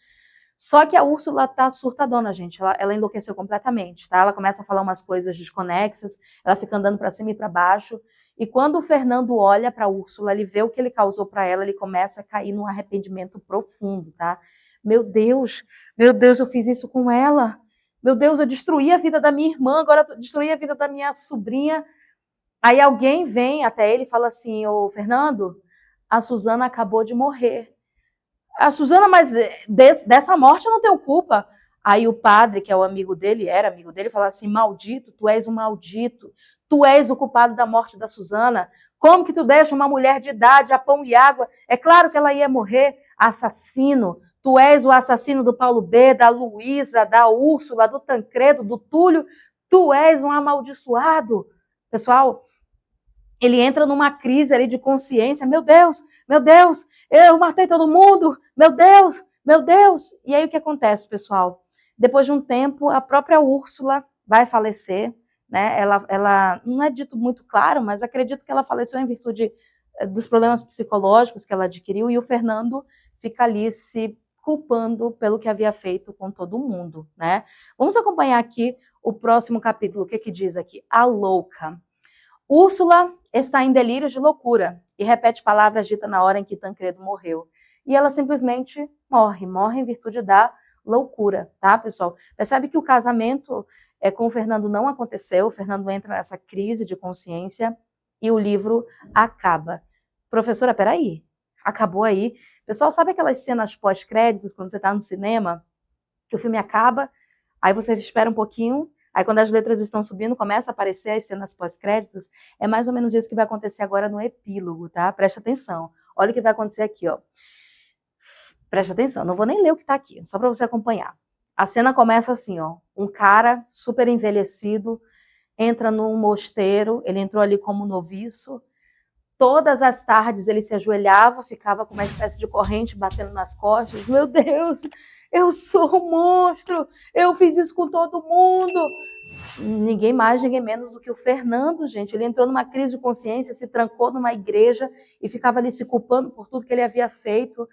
Só que a Úrsula tá surtadona, gente. Ela enlouqueceu completamente, tá? Ela começa a falar umas coisas desconexas, ela fica andando para cima e para baixo. E quando o Fernando olha para a Úrsula, ele vê o que ele causou para ela, ele começa a cair num arrependimento profundo, tá? Meu Deus, eu fiz isso com ela. Meu Deus, eu destruí a vida da minha irmã, agora eu destruí a vida da minha sobrinha. Aí alguém vem até ele e fala assim: ô Fernando, a Suzana acabou de morrer. A Suzana, mas dessa morte eu não tenho culpa. Aí o padre, que é o amigo dele, era amigo dele, fala assim: maldito, tu és um maldito, tu és o culpado da morte da Suzana. Como que tu deixa uma mulher de idade a pão e água? É claro que ela ia morrer, assassino. Tu és o assassino do Paulo B, da Luísa, da Úrsula, do Tancredo, do Túlio. Tu és um amaldiçoado. Pessoal, ele entra numa crise ali de consciência. Meu Deus, eu matei todo mundo. Meu Deus, meu Deus. E aí o que acontece, pessoal? Depois de um tempo, a própria Úrsula vai falecer, né? Ela não é dito muito claro, mas acredito que ela faleceu em virtude dos problemas psicológicos que ela adquiriu, e o Fernando fica ali se culpando pelo que havia feito com todo mundo, né? Vamos acompanhar aqui o próximo capítulo. O que que diz aqui? A louca. Úrsula está em delírio de loucura e repete palavras ditas na hora em que Tancredo morreu. E ela simplesmente morre em virtude da loucura, tá, pessoal? Percebe que o casamento com o Fernando não aconteceu, o Fernando entra nessa crise de consciência e o livro acaba. Professora, peraí, acabou aí. Pessoal, sabe aquelas cenas pós-créditos, quando você está no cinema, que o filme acaba, aí você espera um pouquinho, Aí quando as letras estão subindo, começa a aparecer as cenas pós-créditos, é mais ou menos isso que vai acontecer agora no epílogo, tá? Presta atenção. Olha o que vai acontecer aqui, ó. Presta atenção, não vou nem ler o que tá aqui, só para você acompanhar. A cena começa assim, ó. Um cara super envelhecido entra num mosteiro, ele entrou ali como noviço. Todas as tardes ele se ajoelhava, ficava com uma espécie de corrente batendo nas costas. Meu Deus, eu sou um monstro, eu fiz isso com todo mundo. Ninguém mais, ninguém menos do que o Fernando, gente. Ele entrou numa crise de consciência, se trancou numa igreja e ficava ali se culpando por tudo que ele havia feito,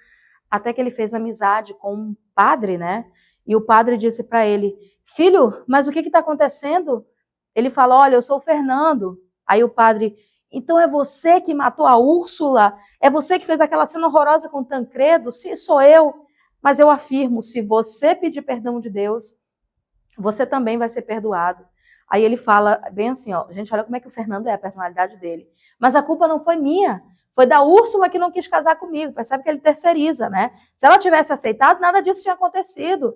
até que ele fez amizade com um padre, né? E o padre disse para ele, filho, mas o que está acontecendo? Ele fala, olha, eu sou o Fernando. Aí o padre, então é você que matou a Úrsula? É você que fez aquela cena horrorosa com o Tancredo? Sim, sou eu. Mas eu afirmo, se você pedir perdão de Deus, você também vai ser perdoado. Aí ele fala bem assim, ó, gente, olha como é que o Fernando é, a personalidade dele. Mas a culpa não foi minha, foi da Úrsula que não quis casar comigo. Percebe que ele terceiriza, né? Se ela tivesse aceitado, nada disso tinha acontecido.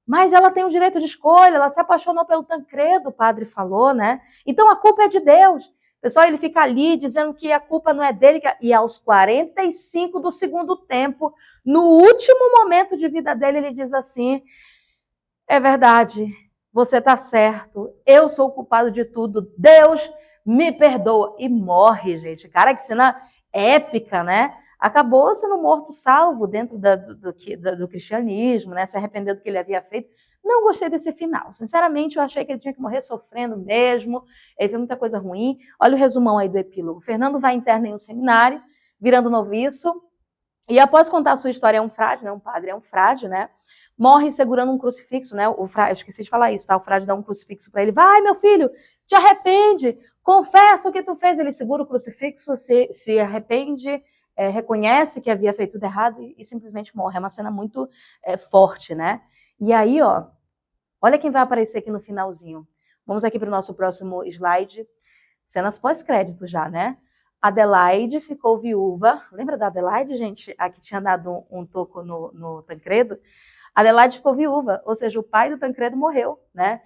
Mas ela tem o direito de escolha, ela se apaixonou pelo Tancredo, o padre falou, né? Então a culpa é de Deus. Pessoal, ele fica ali dizendo que a culpa não é dele, e aos 45 do segundo tempo, no último momento de vida dele, ele diz assim, é verdade, você está certo, eu sou o culpado de tudo, Deus me perdoa. E morre, gente. Cara, que cena épica, né? Acabou sendo morto salvo dentro do cristianismo, né? Se arrependeu do que ele havia feito. Não gostei desse final. Sinceramente, eu achei que ele tinha que morrer sofrendo mesmo. Ele fez muita coisa ruim. Olha o resumão aí do epílogo. Fernando vai interno em um seminário, virando noviço, e após contar a sua história, é um frade, né? Um padre é um frade, né? Morre segurando um crucifixo, né? O frade, eu esqueci de falar isso, tá? O frade dá um crucifixo para ele. Vai, meu filho, te arrepende, confessa o que tu fez. Ele segura o crucifixo, se arrepende, reconhece que havia feito tudo errado e simplesmente morre. É uma cena muito forte, né? E aí, ó, olha quem vai aparecer aqui no finalzinho. Vamos aqui para o nosso próximo slide. Cenas pós-crédito já, né? Adelaide ficou viúva. Lembra da Adelaide, gente? A que tinha dado um toco no Tancredo? Adelaide ficou viúva, ou seja, o pai do Tancredo morreu, né?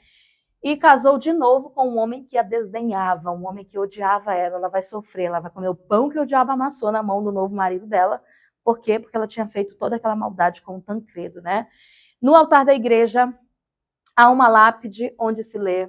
E casou de novo com um homem que a desdenhava, um homem que odiava ela. Ela vai sofrer, ela vai comer o pão que o diabo amassou na mão do novo marido dela. Por quê? Porque ela tinha feito toda aquela maldade com o Tancredo, né? No altar da igreja há uma lápide onde se lê: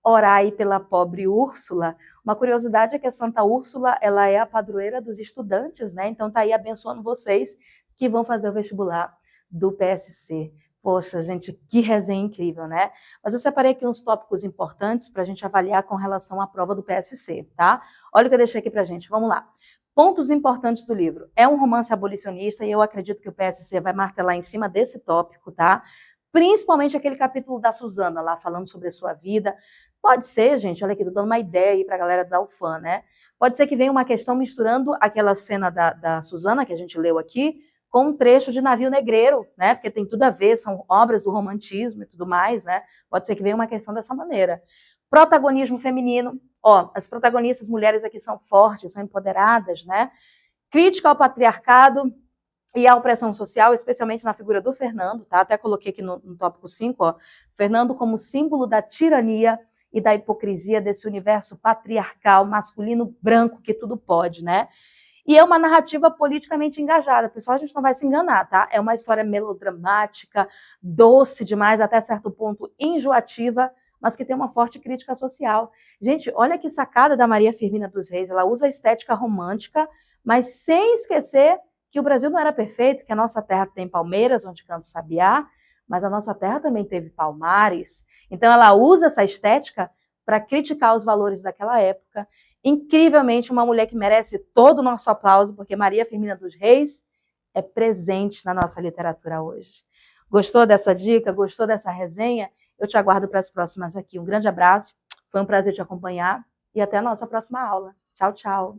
orai pela pobre Úrsula. Uma curiosidade é que a Santa Úrsula, ela é a padroeira dos estudantes, né? Então tá aí abençoando vocês que vão fazer o vestibular do PSC. Poxa, gente, que resenha incrível, né? Mas eu separei aqui uns tópicos importantes para a gente avaliar com relação à prova do PSC, tá? Olha o que eu deixei aqui pra gente, vamos lá. Pontos importantes do livro. É um romance abolicionista e eu acredito que o PSC vai martelar em cima desse tópico, tá? Principalmente aquele capítulo da Suzana lá, falando sobre a sua vida. Pode ser, gente, olha aqui, tô dando uma ideia aí pra galera da UFAM, né? Pode ser que venha uma questão misturando aquela cena da Suzana, que a gente leu aqui, com um trecho de Navio Negreiro, né? Porque tem tudo a ver, são obras do romantismo e tudo mais, né? Pode ser que venha uma questão dessa maneira. Protagonismo feminino, ó, as protagonistas mulheres aqui são fortes, são empoderadas, né? Crítica ao patriarcado e à opressão social, especialmente na figura do Fernando, tá? Até coloquei aqui no tópico 5, ó, Fernando como símbolo da tirania e da hipocrisia desse universo patriarcal, masculino, branco, que tudo pode, né? E é uma narrativa politicamente engajada. Pessoal, a gente não vai se enganar, tá? É uma história melodramática, doce demais, até certo ponto enjoativa, mas que tem uma forte crítica social. Gente, olha que sacada da Maria Firmina dos Reis. Ela usa a estética romântica, mas sem esquecer que o Brasil não era perfeito, que a nossa terra tem palmeiras, onde canta o sabiá, mas a nossa terra também teve palmares. Então ela usa essa estética para criticar os valores daquela época. Incrivelmente, uma mulher que merece todo o nosso aplauso, porque Maria Firmina dos Reis é presente na nossa literatura hoje. Gostou dessa dica? Gostou dessa resenha? Eu te aguardo para as próximas aqui. Um grande abraço, foi um prazer te acompanhar e até a nossa próxima aula. Tchau, tchau.